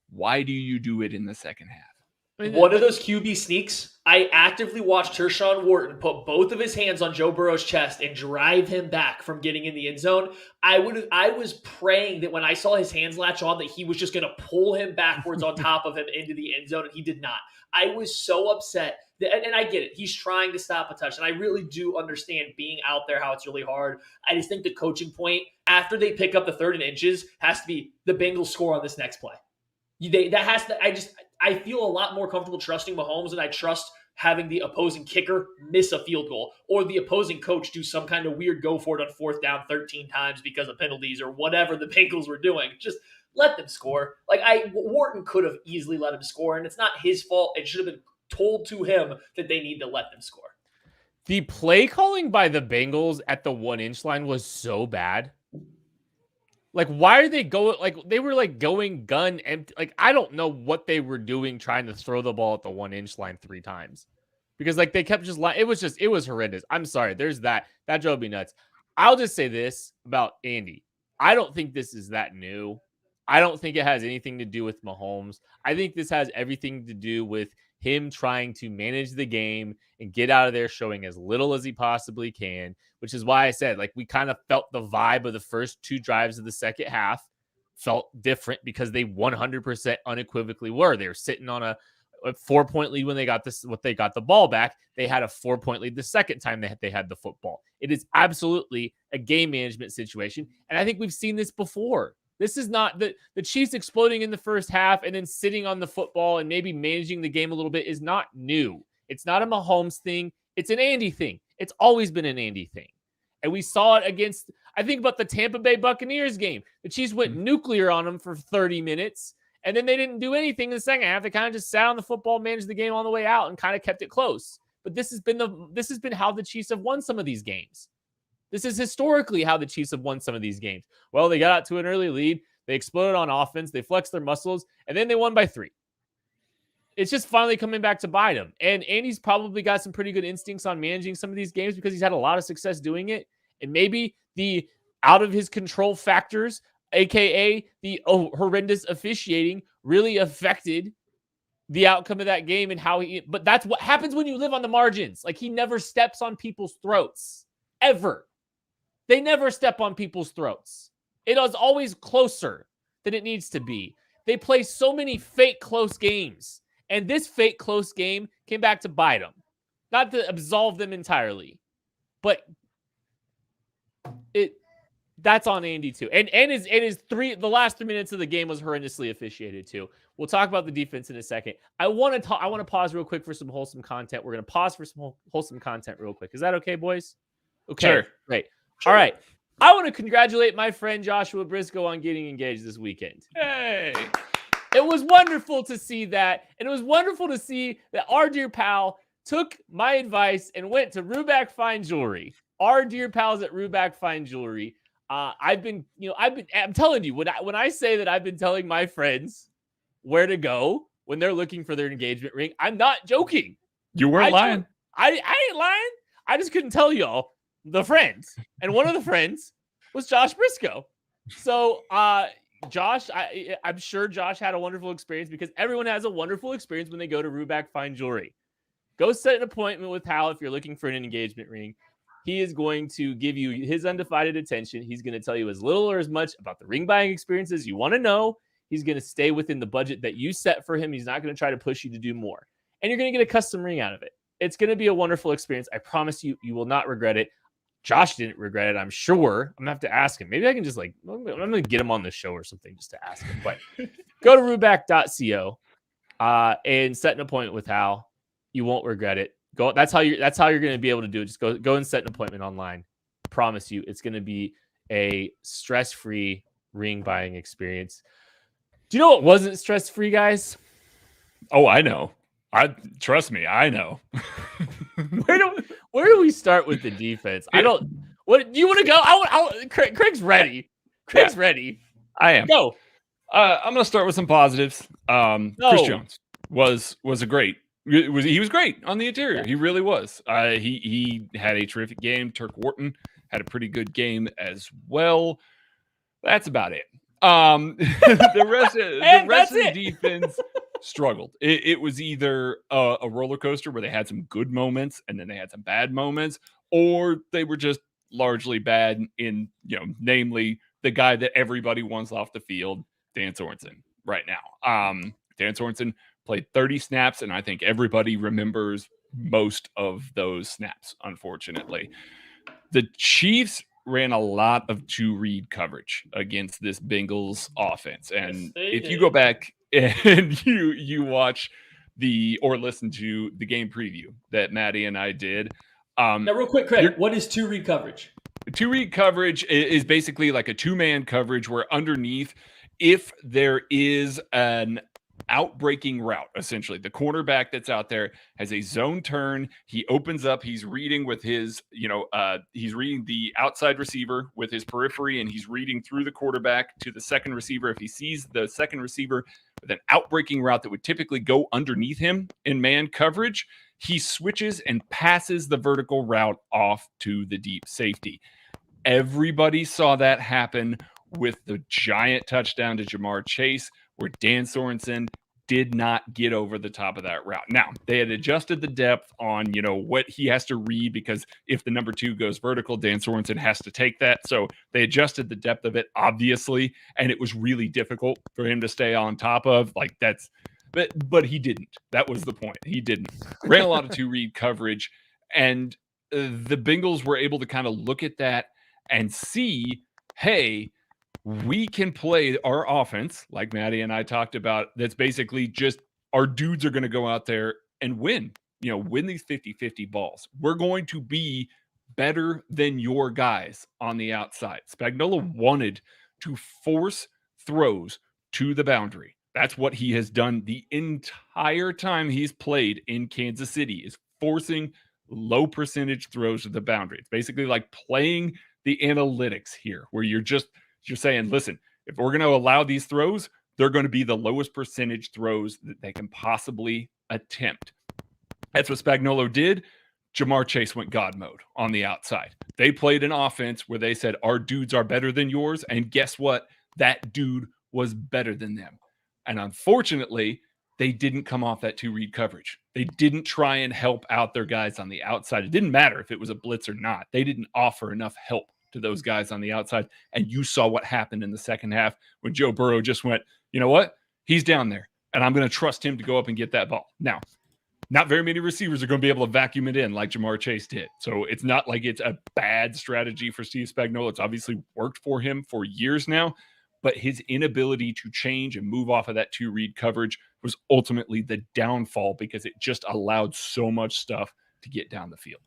Speaker 4: Why do you do it in the second half?
Speaker 3: One of those QB sneaks, I actively watched Tershawn Wharton put both of his hands on Joe Burrow's chest and drive him back from getting in the end zone. I was praying that when I saw his hands latch on, that he was just going to pull him backwards on top of him into the end zone, and he did not. I was so upset. And I get it. He's trying to stop a touch, and I really do understand being out there, how it's really hard. I just think the coaching point, after they pick up the 3rd and inches, has to be the Bengals score on this next play. I feel a lot more comfortable trusting Mahomes than I trust having the opposing kicker miss a field goal or the opposing coach do some kind of weird go for it on 4th down 13 times because of penalties or whatever the Bengals were doing. Just let them score. Wharton could have easily let him score, and it's not his fault. It should have been told to him that they need to let them score.
Speaker 2: The play calling by the Bengals at the 1-inch line was so bad. Like, why are they going? Like, they were going gun empty. Like, I don't know what they were doing trying to throw the ball at the 1-inch line 3 times, because they kept just it was horrendous. I'm sorry. There's that drove me nuts. I'll just say this about Andy. I don't think this is that new. I don't think it has anything to do with Mahomes. I think this has everything to do with him trying to manage the game and get out of there showing as little as he possibly can, which is why I said, we kind of felt the vibe of the first 2 drives of the second half felt different because they 100% unequivocally were. They were sitting on a 4-point lead when they got the ball back. They had a 4-point lead the second time they had the football. It is absolutely a game management situation. And I think we've seen this before. This is not the Chiefs exploding in the first half and then sitting on the football and maybe managing the game a little bit is not new. It's not a Mahomes thing. It's an Andy thing. It's always been an Andy thing. And we saw it against, I think about the Tampa Bay Buccaneers game. The Chiefs went nuclear on them for 30 minutes, and then they didn't do anything in the second half. They kind of just sat on the football, managed the game on the way out, and kind of kept it close. But this has been how the Chiefs have won some of these games. This is historically how the Chiefs have won some of these games. Well, they got out to an early lead. They exploded on offense. They flexed their muscles, and then they won by 3. It's just finally coming back to bite him. And Andy's probably got some pretty good instincts on managing some of these games because he's had a lot of success doing it. And maybe the out of his control factors, aka the horrendous officiating, really affected the outcome of that game and how but that's what happens when you live on the margins. Like, he never steps on people's throats. Ever. They never step on people's throats. It is always closer than it needs to be. They play so many fake close games. And this fake close game came back to bite them. Not to absolve them entirely. But that's on Andy too. And the last 3 minutes of the game was horrendously officiated too. We'll talk about the defense in a second. I want to pause real quick for some wholesome content. We're going to pause for some wholesome content real quick. Is that okay, boys? Okay.
Speaker 4: Sure.
Speaker 2: Great.
Speaker 3: Sure.
Speaker 2: All right. I want to congratulate my friend Joshua Briscoe on getting engaged this weekend.
Speaker 4: Hey.
Speaker 2: It was wonderful to see that. And it was wonderful to see that our dear pal took my advice and went to Ruback Fine Jewelry. Our dear pals at Ruback Fine Jewelry. I'm telling you, when I say that I've been telling my friends where to go when they're looking for their engagement ring, I'm not joking.
Speaker 4: You weren't lying.
Speaker 2: I ain't lying. I just couldn't tell y'all the friends. And one of the friends was Josh Briscoe. So, Josh, I'm sure Josh had a wonderful experience because everyone has a wonderful experience when they go to Ruback Fine Jewelry. Go set an appointment with Hal if you're looking for an engagement ring. He is going to give you his undivided attention. He's going to tell you as little or as much about the ring buying experiences you want to know. He's going to stay within the budget that you set for him. He's not going to try to push you to do more. And you're going to get a custom ring out of it. It's going to be a wonderful experience. I promise you, you will not regret it. Josh didn't regret it, I'm sure. I'm going to have to ask him. Maybe I can just I'm going to get him on the show or something just to ask him. But go to ruback.co and set an appointment with Hal. You won't regret it. That's how you're going to be able to do it. Just go and set an appointment online. I promise you, it's going to be a stress-free ring buying experience. Do you know what wasn't stress-free, guys?
Speaker 4: Oh, I know. Trust me, I know.
Speaker 2: Where do we start with the defense? What do you want to go? Craig's ready. Craig's ready.
Speaker 4: I am.
Speaker 2: Go.
Speaker 4: I'm going to start with some positives. Chris Jones was great. He was great on the interior. Yeah. He really was. He had a terrific game. Turk Wharton had a pretty good game as well. That's about it. The rest of the defense struggled. It was either a roller coaster where they had some good moments and then they had some bad moments, or they were just largely bad in, namely the guy that everybody wants off the field, Dan Sorensen, right now. Dan Sorensen played 30 snaps, and I think everybody remembers most of those snaps, unfortunately. The Chiefs ran a lot of two-read coverage against this Bengals offense. And if you go back and you watch or listen to the game preview that Maddie and I did.
Speaker 3: Now, real quick, Craig, what is two-read coverage?
Speaker 4: Two-read coverage is basically like a two-man coverage where underneath, if there is an outbreaking route, essentially the cornerback that's out there has a zone turn, he opens up, he's reading with his he's reading the outside receiver with his periphery, and he's reading through the quarterback to the second receiver. If he sees the second receiver with an outbreaking route that would typically go underneath him in man coverage, he switches and passes the vertical route off to the deep safety. Everybody saw that happen with the giant touchdown to Jamar Chase, where Dan Sorensen did not get over the top of that route. Now, they had adjusted the depth on, what he has to read, because if the number 2 goes vertical, Dan Sorensen has to take that. So they adjusted the depth of it, obviously, and it was really difficult for him to stay on top of. But he didn't. That was the point. He didn't. Ran a lot of two-read coverage, and the Bengals were able to kind of look at that and see, hey, we can play our offense, like Maddie and I talked about, that's basically just our dudes are going to go out there and win. win these 50-50 balls. We're going to be better than your guys on the outside. Spagnuolo wanted to force throws to the boundary. That's what he has done the entire time he's played in Kansas City, is forcing low percentage throws to the boundary. It's basically like playing the analytics here, where you're saying, listen, if we're going to allow these throws, they're going to be the lowest percentage throws that they can possibly attempt. That's what Spagnuolo did. Jamar Chase went God mode on the outside. They played an offense where they said, our dudes are better than yours. And guess what? That dude was better than them. And unfortunately, they didn't come off that 2-read coverage. They didn't try and help out their guys on the outside. It didn't matter if it was a blitz or not. They didn't offer enough help to those guys on the outside. And you saw what happened in the second half when Joe Burrow just went, you know what? He's down there, and I'm going to trust him to go up and get that ball. Now, not very many receivers are going to be able to vacuum it in like Jamar Chase did. So it's not like it's a bad strategy for Steve Spagnuolo. It's obviously worked for him for years now, but his inability to change and move off of that 2-read coverage was ultimately the downfall, because it just allowed so much stuff to get down the field.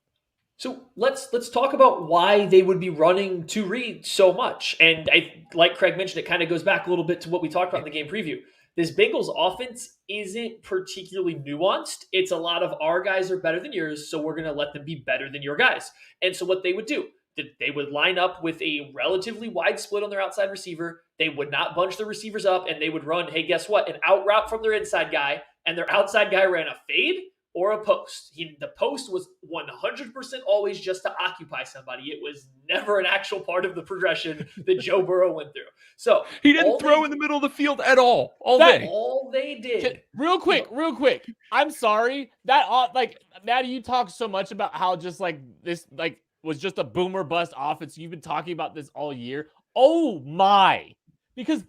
Speaker 3: So let's talk about why they would be running 2-read so much. And like Craig mentioned, it kind of goes back a little bit to what we talked about in the game preview. This Bengals offense isn't particularly nuanced. It's a lot of our guys are better than yours, so we're going to let them be better than your guys. And so what they would do, they would line up with a relatively wide split on their outside receiver. They would not bunch the receivers up, and they would run, hey, guess what? An out route from their inside guy, and their outside guy ran a fade or a post. The post was 100% always just to occupy somebody. It was never an actual part of the progression that Joe Burrow went through. So
Speaker 4: he didn't throw in the middle of the field at all day.
Speaker 3: All they did.
Speaker 2: Real quick. I'm sorry. Maddie, you talk so much about how just like this was just a boomer bust offense. You've been talking about this all year. Oh my. Because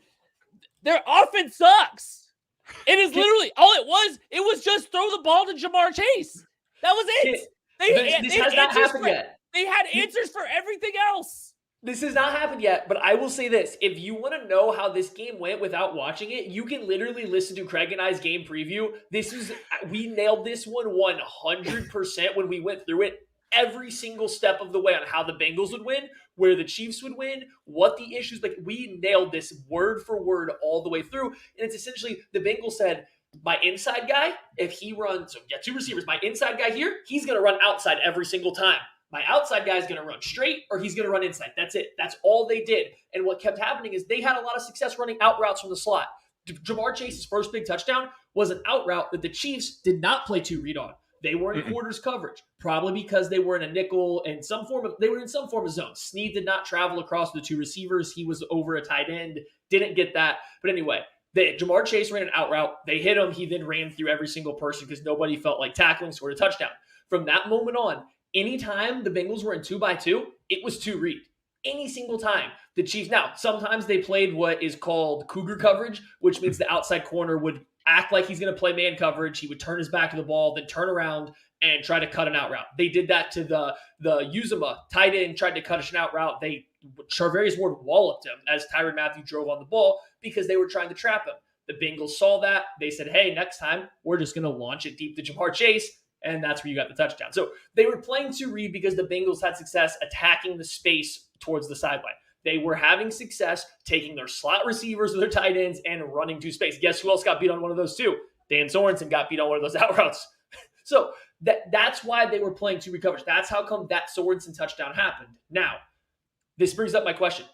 Speaker 2: their offense sucks. It is literally all it was. It was just throw the ball to Jamar Chase. That was it.
Speaker 3: This has not happened yet.
Speaker 2: They had answers for everything else.
Speaker 3: This has not happened yet, but I will say this. If you want to know how this game went without watching it, you can literally listen to Craig and I's game preview. We nailed this one 100% when we went through it every single step of the way on how the Bengals would win, where the Chiefs would win, what the issues, we nailed this word for word all the way through. And it's essentially the Bengals said, my inside guy, if he runs, so yeah, 2 receivers, my inside guy here, he's going to run outside every single time. My outside guy is going to run straight or he's going to run inside. That's it. That's all they did. And what kept happening is they had a lot of success running out routes from the slot. Jamar Chase's first big touchdown was an out route that the Chiefs did not play 2-read on. They were in quarters coverage, probably because they were in a nickel and they were in some form of zone. Snead did not travel across the 2 receivers. He was over a tight end, didn't get that. But anyway, Jamar Chase ran an out route. They hit him. He then ran through every single person because nobody felt like tackling, scored a touchdown. From that moment on, anytime the Bengals were in 2x2, it was 2-read. Any single time. The Chiefs, now, sometimes they played what is called cougar coverage, which means the outside corner would act like he's going to play man coverage. He would turn his back to the ball, then turn around and try to cut an out route. They did that to the Uzomah tight end, tried to cut an out route. Charvarius Ward walloped him as Tyrann Mathieu drove on the ball because they were trying to trap him. The Bengals saw that. They said, hey, next time we're just going to launch it deep to Jamar Chase, and that's where you got the touchdown. So they were playing 2-read because the Bengals had success attacking the space towards the sideline. They were having success taking their slot receivers or their tight ends and running to space. Guess who else got beat on one of those too? Dan Sorensen got beat on one of those out routes. So that's why they were playing 2-read coverage. That's how come that Sorensen touchdown happened. Now, this brings up my question.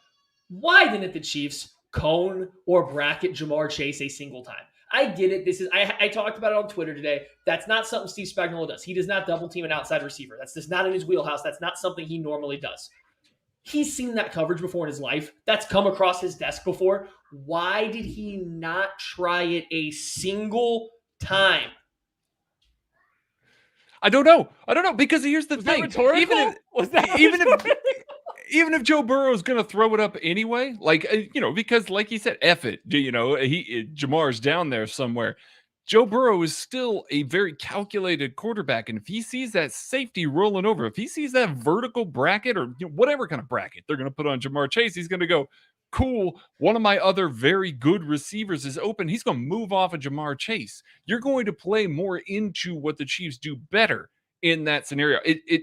Speaker 3: Why didn't the Chiefs cone or bracket Jamar Chase a single time? I get it. I talked about it on Twitter today. That's not something Steve Spagnuolo does. He does not double team an outside receiver. That's just not in his wheelhouse. That's not something he normally does. He's seen that coverage before in his life. That's come across his desk before. Why did he not try it a single time?
Speaker 4: I don't know. Because here's the thing. Even if Joe Burrow is going to throw it up anyway, because like he said, F it, Jamar's down there somewhere. Joe Burrow is still a very calculated quarterback. And if he sees that safety rolling over, if he sees that vertical bracket or whatever kind of bracket they're going to put on Jamar Chase, he's going to go, cool, one of my other very good receivers is open. He's going to move off of Jamar Chase. You're going to play more into what the Chiefs do better in that scenario. It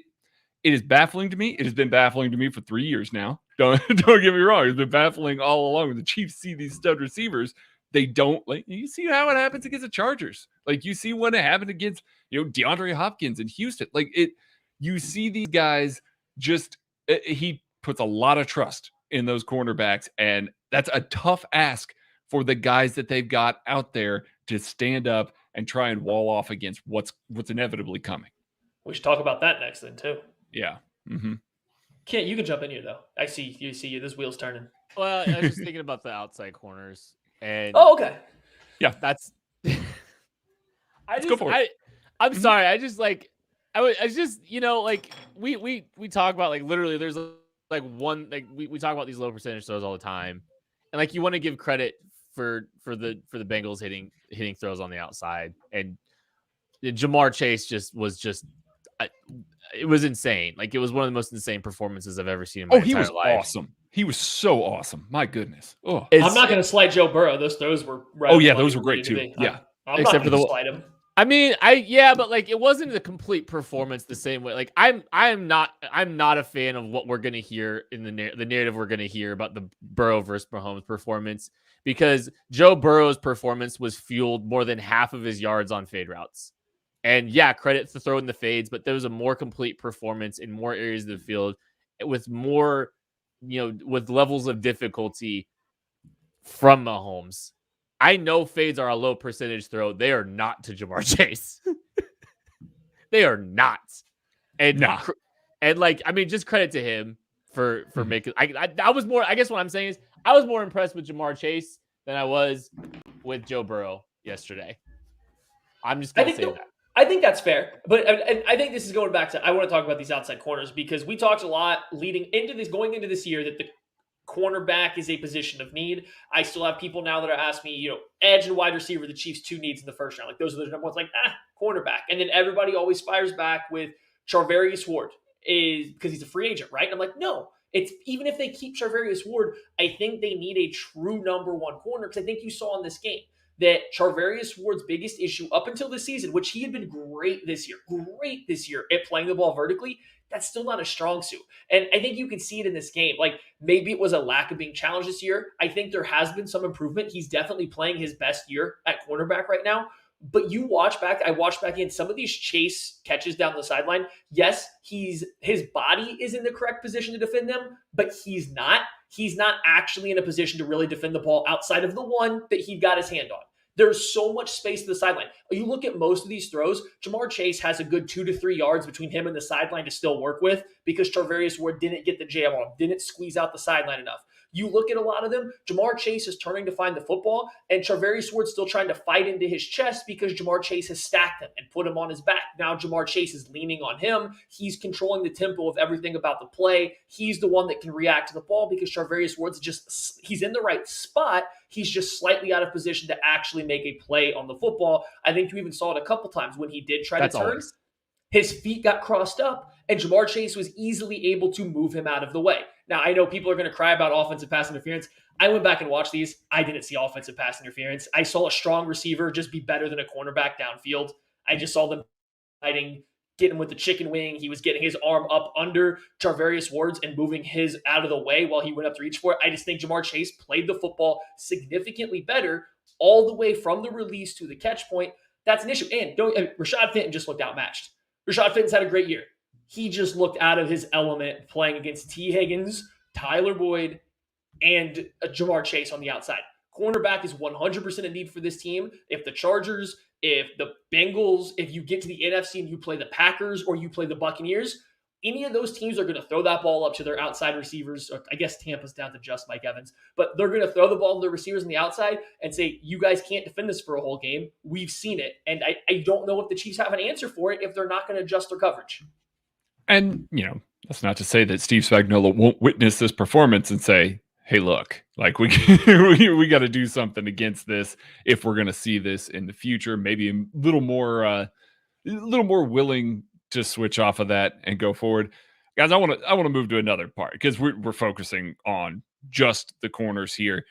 Speaker 4: is baffling to me. It has been baffling to me for 3 years now. Don't get me wrong. It's been baffling all along. When the Chiefs see these stud receivers, they don't like. You see how it happens against the Chargers. Like you see when it happened against DeAndre Hopkins in Houston. Like it, you see these guys just. He puts a lot of trust in those cornerbacks, and that's a tough ask for the guys that they've got out there to stand up and try and wall off against what's inevitably coming.
Speaker 3: We should talk about that next then too.
Speaker 4: Yeah. Mm-hmm.
Speaker 3: Kent, you can jump in here though. I see you. This wheel's turning.
Speaker 2: Well, I was just thinking about the outside corners, and
Speaker 3: okay.
Speaker 2: Yeah, that's.
Speaker 4: Go for it.
Speaker 2: I'm sorry. I just like. I just like we talk about like literally there's like one like we talk about these low percentage throws all the time, and like you want to give credit for the Bengals hitting throws on the outside, and Jamar Chase it was insane. Like it was one of the most insane performances I've ever seen in my entire life.
Speaker 4: Awesome. He was so awesome. My goodness. Oh,
Speaker 3: I'm not going to slight Joe Burrow. Those throws were
Speaker 4: those were great too. Yeah.
Speaker 3: I'm except for the slight him.
Speaker 2: I mean, but like it wasn't a complete performance the same way. Like I'm not a fan of what we're gonna hear in the narrative we're gonna hear about the Burrow versus Mahomes performance, because Joe Burrow's performance was fueled more than half of his yards on fade routes. And yeah, credit to throwing the fades, but there was a more complete performance in more areas of the field with more, with levels of difficulty from Mahomes. I know fades are a low percentage throw. They are not to Jamar Chase. They are not. And like, I mean, just credit to him for making. I was more. I guess what I'm saying is I was more impressed with Jamar Chase than I was with Joe Burrow yesterday. I'm just gonna say that.
Speaker 3: I think that's fair, but I think this is going back to. I want to talk about these outside corners because we talked a lot going into this year that the cornerback is a position of need. I still have people now that are asking me, edge and wide receiver, the Chiefs' 2 needs in the first round. Like those are the number ones, like, cornerback. And then everybody always fires back with Charvarius Ward because he's a free agent, right? And I'm like, no, it's even if they keep Charvarius Ward, I think they need a true number 1 corner because I think you saw in this game that Charvarius Ward's biggest issue up until this season, which he had been great this year at playing the ball vertically, that's still not a strong suit. And I think you can see it in this game. Like maybe it was a lack of being challenged this year. I think there has been some improvement. He's definitely playing his best year at cornerback right now. But I watched back in some of these chase catches down the sideline. Yes, his body is in the correct position to defend them, but he's not. He's not actually in a position to really defend the ball outside of the one that he got his hand on. There's so much space to the sideline. You look at most of these throws, Jamar Chase has a good 2 to 3 yards between him and the sideline to still work with because Charvarius Ward didn't get the jam on him, didn't squeeze out the sideline enough. You look at a lot of them, Jamar Chase is turning to find the football, and Charvarius Ward's still trying to fight into his chest because Jamar Chase has stacked him and put him on his back. Now Jamar Chase is leaning on him. He's controlling the tempo of everything about the play. He's the one that can react to the ball because Charvarius Ward's he's in the right spot. He's just slightly out of position to actually make a play on the football. I think you even saw it a couple times when he did try to turn. His feet got crossed up, and Jamar Chase was easily able to move him out of the way. Now, I know people are going to cry about offensive pass interference. I went back and watched these. I didn't see offensive pass interference. I saw a strong receiver just be better than a cornerback downfield. I just saw them fighting, getting with the chicken wing. He was getting his arm up under Charvarius Ward's and moving his out of the way while he went up to reach for it. I just think Jamar Chase played the football significantly better all the way from the release to the catch point. That's an issue. And Rashad Fenton just looked outmatched. Rashad Fenton's had a great year. He just looked out of his element playing against T. Higgins, Tyler Boyd, and Jamar Chase on the outside. Cornerback is 100% a need for this team. If the Chargers, if the Bengals, if you get to the NFC and you play the Packers or you play the Buccaneers, any of those teams are going to throw that ball up to their outside receivers. Or I guess Tampa's down to just Mike Evans. But they're going to throw the ball to their receivers on the outside and say, you guys can't defend this for a whole game. We've seen it. And I don't know if the Chiefs have an answer for it if they're not going to adjust their coverage.
Speaker 4: And, that's not to say that Steve Spagnuolo won't witness this performance and say, hey, look, like we got to do something against this if we're going to see this in the future. Maybe a little more willing to switch off of that and go forward. Guys, I want to move to another part because we're focusing on just the corners here.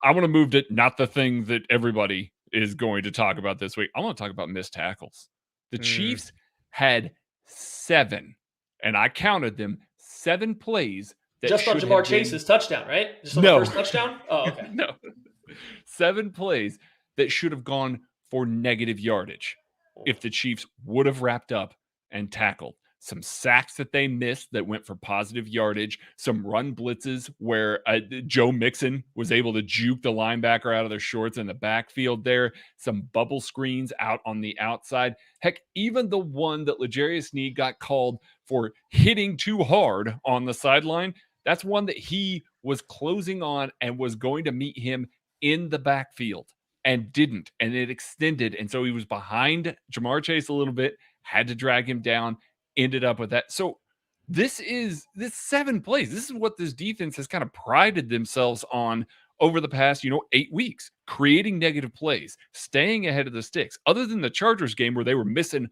Speaker 4: I want to move to not the thing that everybody is going to talk about this week. I want to talk about missed tackles. The Chiefs had 7, and I counted them, 7 plays that
Speaker 3: just on
Speaker 4: should
Speaker 3: Jamar
Speaker 4: have been-
Speaker 3: Chase's touchdown, right? Just on
Speaker 4: No.
Speaker 3: the first touchdown? Oh, okay.
Speaker 4: No. 7 plays that should have gone for negative yardage if the Chiefs would have wrapped up and tackled. Some sacks that they missed that went for positive yardage, some run blitzes where Joe Mixon was able to juke the linebacker out of their shorts in the backfield there, some bubble screens out on the outside. Heck, even the one that L'Jarius Sneed got called for hitting too hard on the sideline, that's one that he was closing on and was going to meet him in the backfield and didn't, and it extended. And so he was behind Jamar Chase a little bit, had to drag him down, ended up with that. So this 7 plays. This is what this defense has kind of prided themselves on over the past, 8 weeks, creating negative plays, staying ahead of the sticks. Other than the Chargers game where they were missing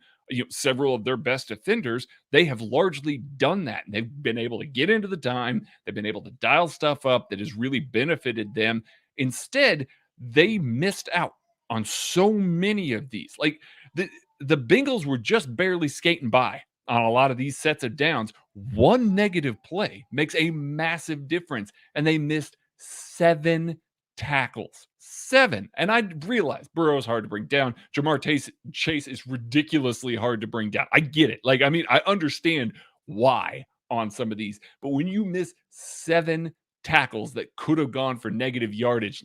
Speaker 4: several of their best defenders, they have largely done that. And they've been able to get into the dime. They've been able to dial stuff up that has really benefited them. Instead, they missed out on so many of these. Like the Bengals were just barely skating by on a lot of these sets of downs. One negative play makes a massive difference, and they missed 7 tackles. 7. And I realize Burrow's hard to bring down. Jamar Chase is ridiculously hard to bring down. I get it. I understand why on some of these. But when you miss 7 tackles that could have gone for negative yardage,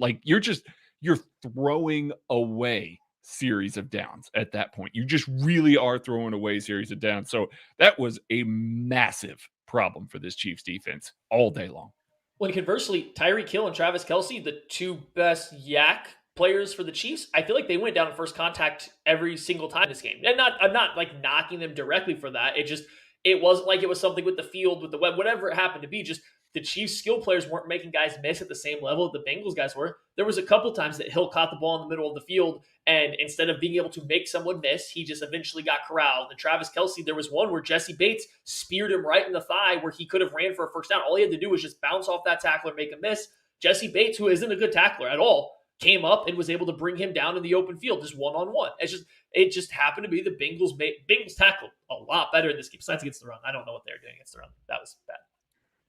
Speaker 4: you're throwing away series of downs at that point. You just really are throwing away series of downs. So that was a massive problem for this Chiefs defense all day long.
Speaker 3: When conversely, Tyreek Hill and Travis Kelce, the 2 best yak players for the Chiefs, I feel like they went down in first contact every single time in this game. And I'm not like knocking them directly for that. It wasn't like it was something with the field, with the web, whatever it happened to be. Just the Chiefs skill players weren't making guys miss at the same level the Bengals guys were. There was a couple times that Hill caught the ball in the middle of the field, and instead of being able to make someone miss, he just eventually got corralled. And Travis Kelce, there was one where Jesse Bates speared him right in the thigh where he could have ran for a first down. All he had to do was just bounce off that tackler, make a miss. Jesse Bates, who isn't a good tackler at all, came up and was able to bring him down in the open field, just one-on-one. It just happened to be the Bengals tackled a lot better in this game, besides against the run. I don't know what they were doing against the run. That was bad.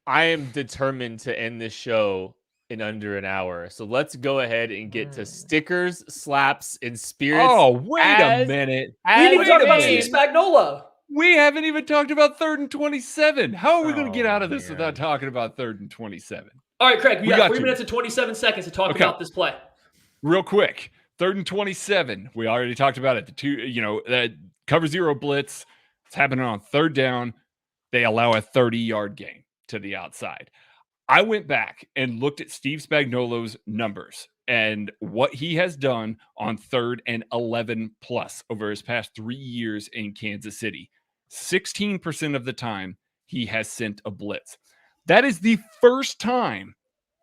Speaker 2: I am determined to end this show in under an hour. So let's go ahead and get to stickers, slaps, and spirits.
Speaker 4: Oh, wait a minute.
Speaker 3: We didn't even talk about Steve Spagnuolo.
Speaker 4: We haven't even talked about 3rd and 27. How are we going to get out of this without talking about 3rd and 27?
Speaker 3: All right, Craig, we got 3 minutes and 27 seconds to talk about this play.
Speaker 4: Real quick, 3rd and 27. We already talked about it. The 2, that cover 0 blitz. It's happening on 3rd down. They allow a 30-yard gain to the outside. I went back and looked at Steve Spagnuolo's numbers and what he has done on 3rd and 11 plus over his past 3 years in Kansas City. 16% of the time he has sent a blitz. That is the first time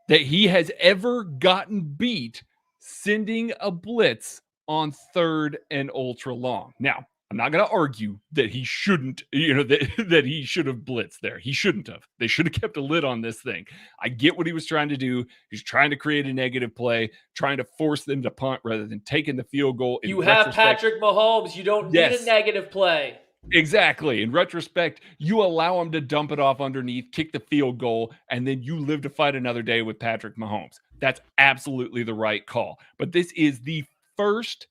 Speaker 4: that he has ever gotten beat sending a blitz on 3rd and ultra long. Now, I'm not going to argue that he shouldn't, that he should have blitzed there. He shouldn't have. They should have kept a lid on this thing. I get what he was trying to do. He's trying to create a negative play, trying to force them to punt rather than taking the field goal.
Speaker 3: You have Patrick Mahomes. You don't need a negative play.
Speaker 4: Exactly. In retrospect, you allow him to dump it off underneath, kick the field goal, and then you live to fight another day with Patrick Mahomes. That's absolutely the right call. But this is the first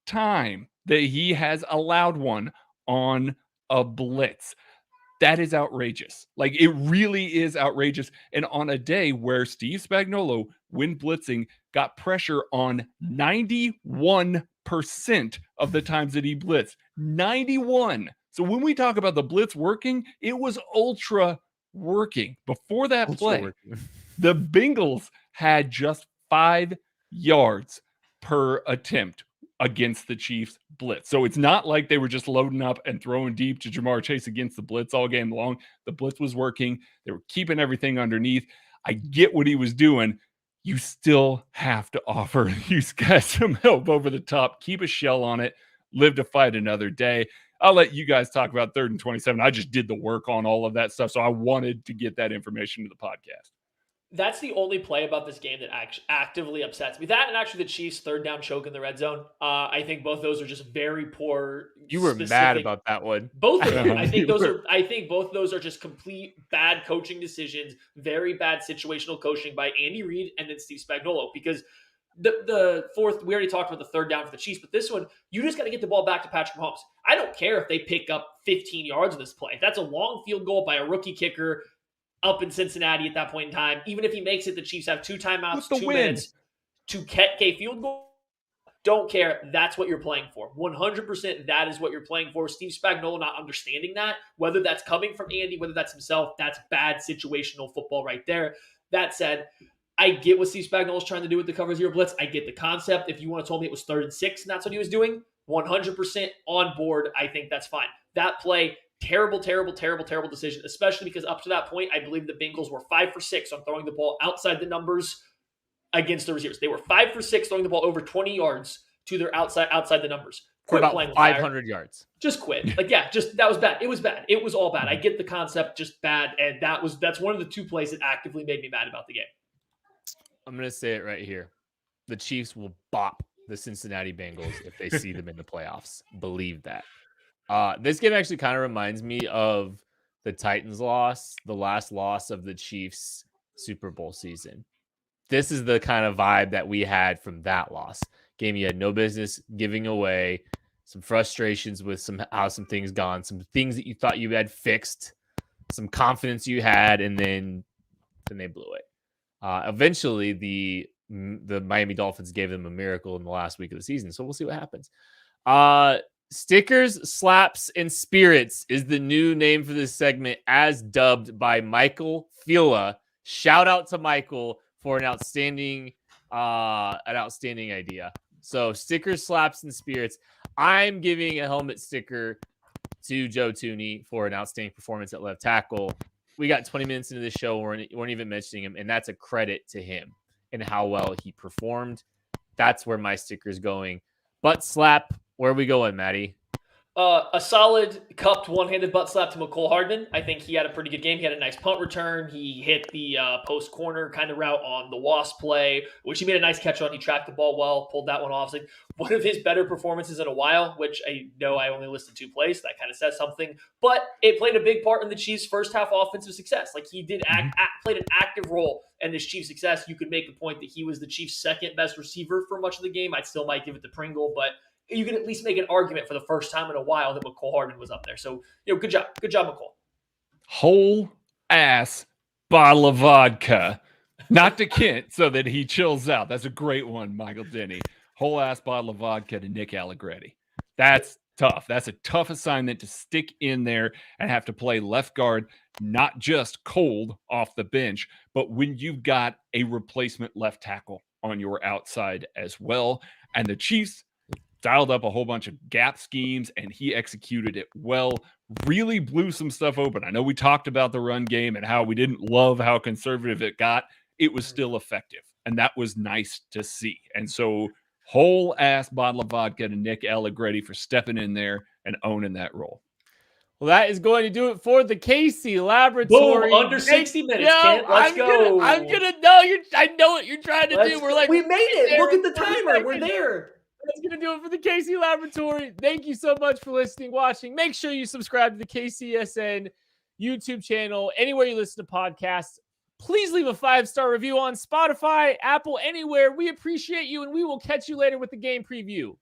Speaker 4: time that he has allowed one on a blitz. That is outrageous. Like, it really is outrageous. And on a day where Steve Spagnuolo, when blitzing, got pressure on 91% of the times that he blitzed. 91. So when we talk about the blitz working, it was ultra working. Before that play, the Bengals had just 5 yards per attempt against the Chiefs blitz. So it's not like they were just loading up and throwing deep to Jamar Chase against the blitz all game long. The blitz was working. They were keeping everything underneath. I get what he was doing. You still have to offer these guys some help over the top. Keep a shell on it. Live to fight another day. I'll let you guys talk about 3rd and 27. I just did the work on all of that stuff, so I wanted to get that information to the podcast.
Speaker 3: That's the only play about this game that actively upsets me. That and actually the Chiefs' 3rd down choke in the red zone. I think both those are just very poor.
Speaker 2: You were mad about that one.
Speaker 3: Both of them. I think both of those are just complete bad coaching decisions. Very bad situational coaching by Andy Reid and then Steve Spagnuolo. Because the fourth, we already talked about the 3rd down for the Chiefs, but this one, you just got to get the ball back to Patrick Mahomes. I don't care if they pick up 15 yards of this play. If that's a long field goal by a rookie kicker up in Cincinnati at that point in time. Even if he makes it, the Chiefs have 2 timeouts, 2 minutes to get a field goal. Don't care. That's what you're playing for. 100% that is what you're playing for. Steve Spagnuolo not understanding that, whether that's coming from Andy, whether that's himself, that's bad situational football right there. That said, I get what Steve Spagnuolo is trying to do with the cover 0 blitz. I get the concept. If you want to tell me it was 3rd and 6 and that's what he was doing, 100% on board. I think that's fine. That play, terrible decision, especially because up to that point, I believe the Bengals were 5 for 6 on throwing the ball outside the numbers against the receivers. They were 5 for 6 throwing the ball over 20 yards to their outside the numbers.
Speaker 2: Quit about playing with 500 yards.
Speaker 3: Just quit. That was bad. It was bad. It was all bad. I get the concept, just bad. And that's one of the 2 plays that actively made me mad about the game.
Speaker 2: I'm going to say it right here. The Chiefs will bop the Cincinnati Bengals if they see them in the playoffs. Believe that. This game actually kind of reminds me of the Titans loss, the last loss of the Chiefs Super Bowl season. This is the kind of vibe that we had from that loss. Game you had no business giving away, some frustrations with how some things gone, some things that you thought you had fixed, some confidence you had, and then they blew it. Eventually, the Miami Dolphins gave them a miracle in the last week of the season, so we'll see what happens. Stickers, Slaps, and Spirits is the new name for this segment, as dubbed by Michael Fila. Shout out to Michael for an outstanding idea. So Stickers, Slaps, and Spirits. I'm giving a helmet sticker to Joe Thuney for an outstanding performance at left tackle. We got 20 minutes into this show. We weren't even mentioning him, and that's a credit to him and how well he performed. That's where my sticker's going. Butt slap. Where are we going, Maddie?
Speaker 3: A solid cupped one-handed butt slap to McCole Hardman. I think he had a pretty good game. He had a nice punt return. He hit the post corner kind of route on the Wasp play, which he made a nice catch on. He tracked the ball well, pulled that one off. It's like one of his better performances in a while, which I know I only listed 2 plays. So that kind of says something. But it played a big part in the Chiefs' first half offensive success. Like he did played an active role in this Chiefs' success. You could make the point that he was the Chiefs' second best receiver for much of the game. I still might give it to Pringle, but you can at least make an argument for the first time in a while that McCole Hardman was up there. So, good job. Good job, McCole.
Speaker 4: Whole ass bottle of vodka. Not to Kent so that he chills out. That's a great one, Michael Denny. Whole ass bottle of vodka to Nick Allegretti. That's tough. That's a tough assignment to stick in there and have to play left guard, not just cold off the bench, but when you've got a replacement left tackle on your outside as well. And the Chiefs dialed up a whole bunch of gap schemes, and he executed it well, really blew some stuff open. I know we talked about the run game and how we didn't love how conservative it got. It was still effective, and that was nice to see. And so whole ass bottle of vodka to Nick Allegretti for stepping in there and owning that role.
Speaker 2: Well, that is going to do it for the Casey Laboratory.
Speaker 3: Boom, under 60 minutes, Kent. Let's go.
Speaker 2: I know what you're trying to do.
Speaker 3: We made it. Look at the timer. We're there.
Speaker 2: That's going to do it for the KC Laboratory. Thank you so much for listening, watching. Make sure you subscribe to the KCSN YouTube channel, anywhere you listen to podcasts. Please leave a 5-star review on Spotify, Apple, anywhere. We appreciate you, and we will catch you later with the game preview.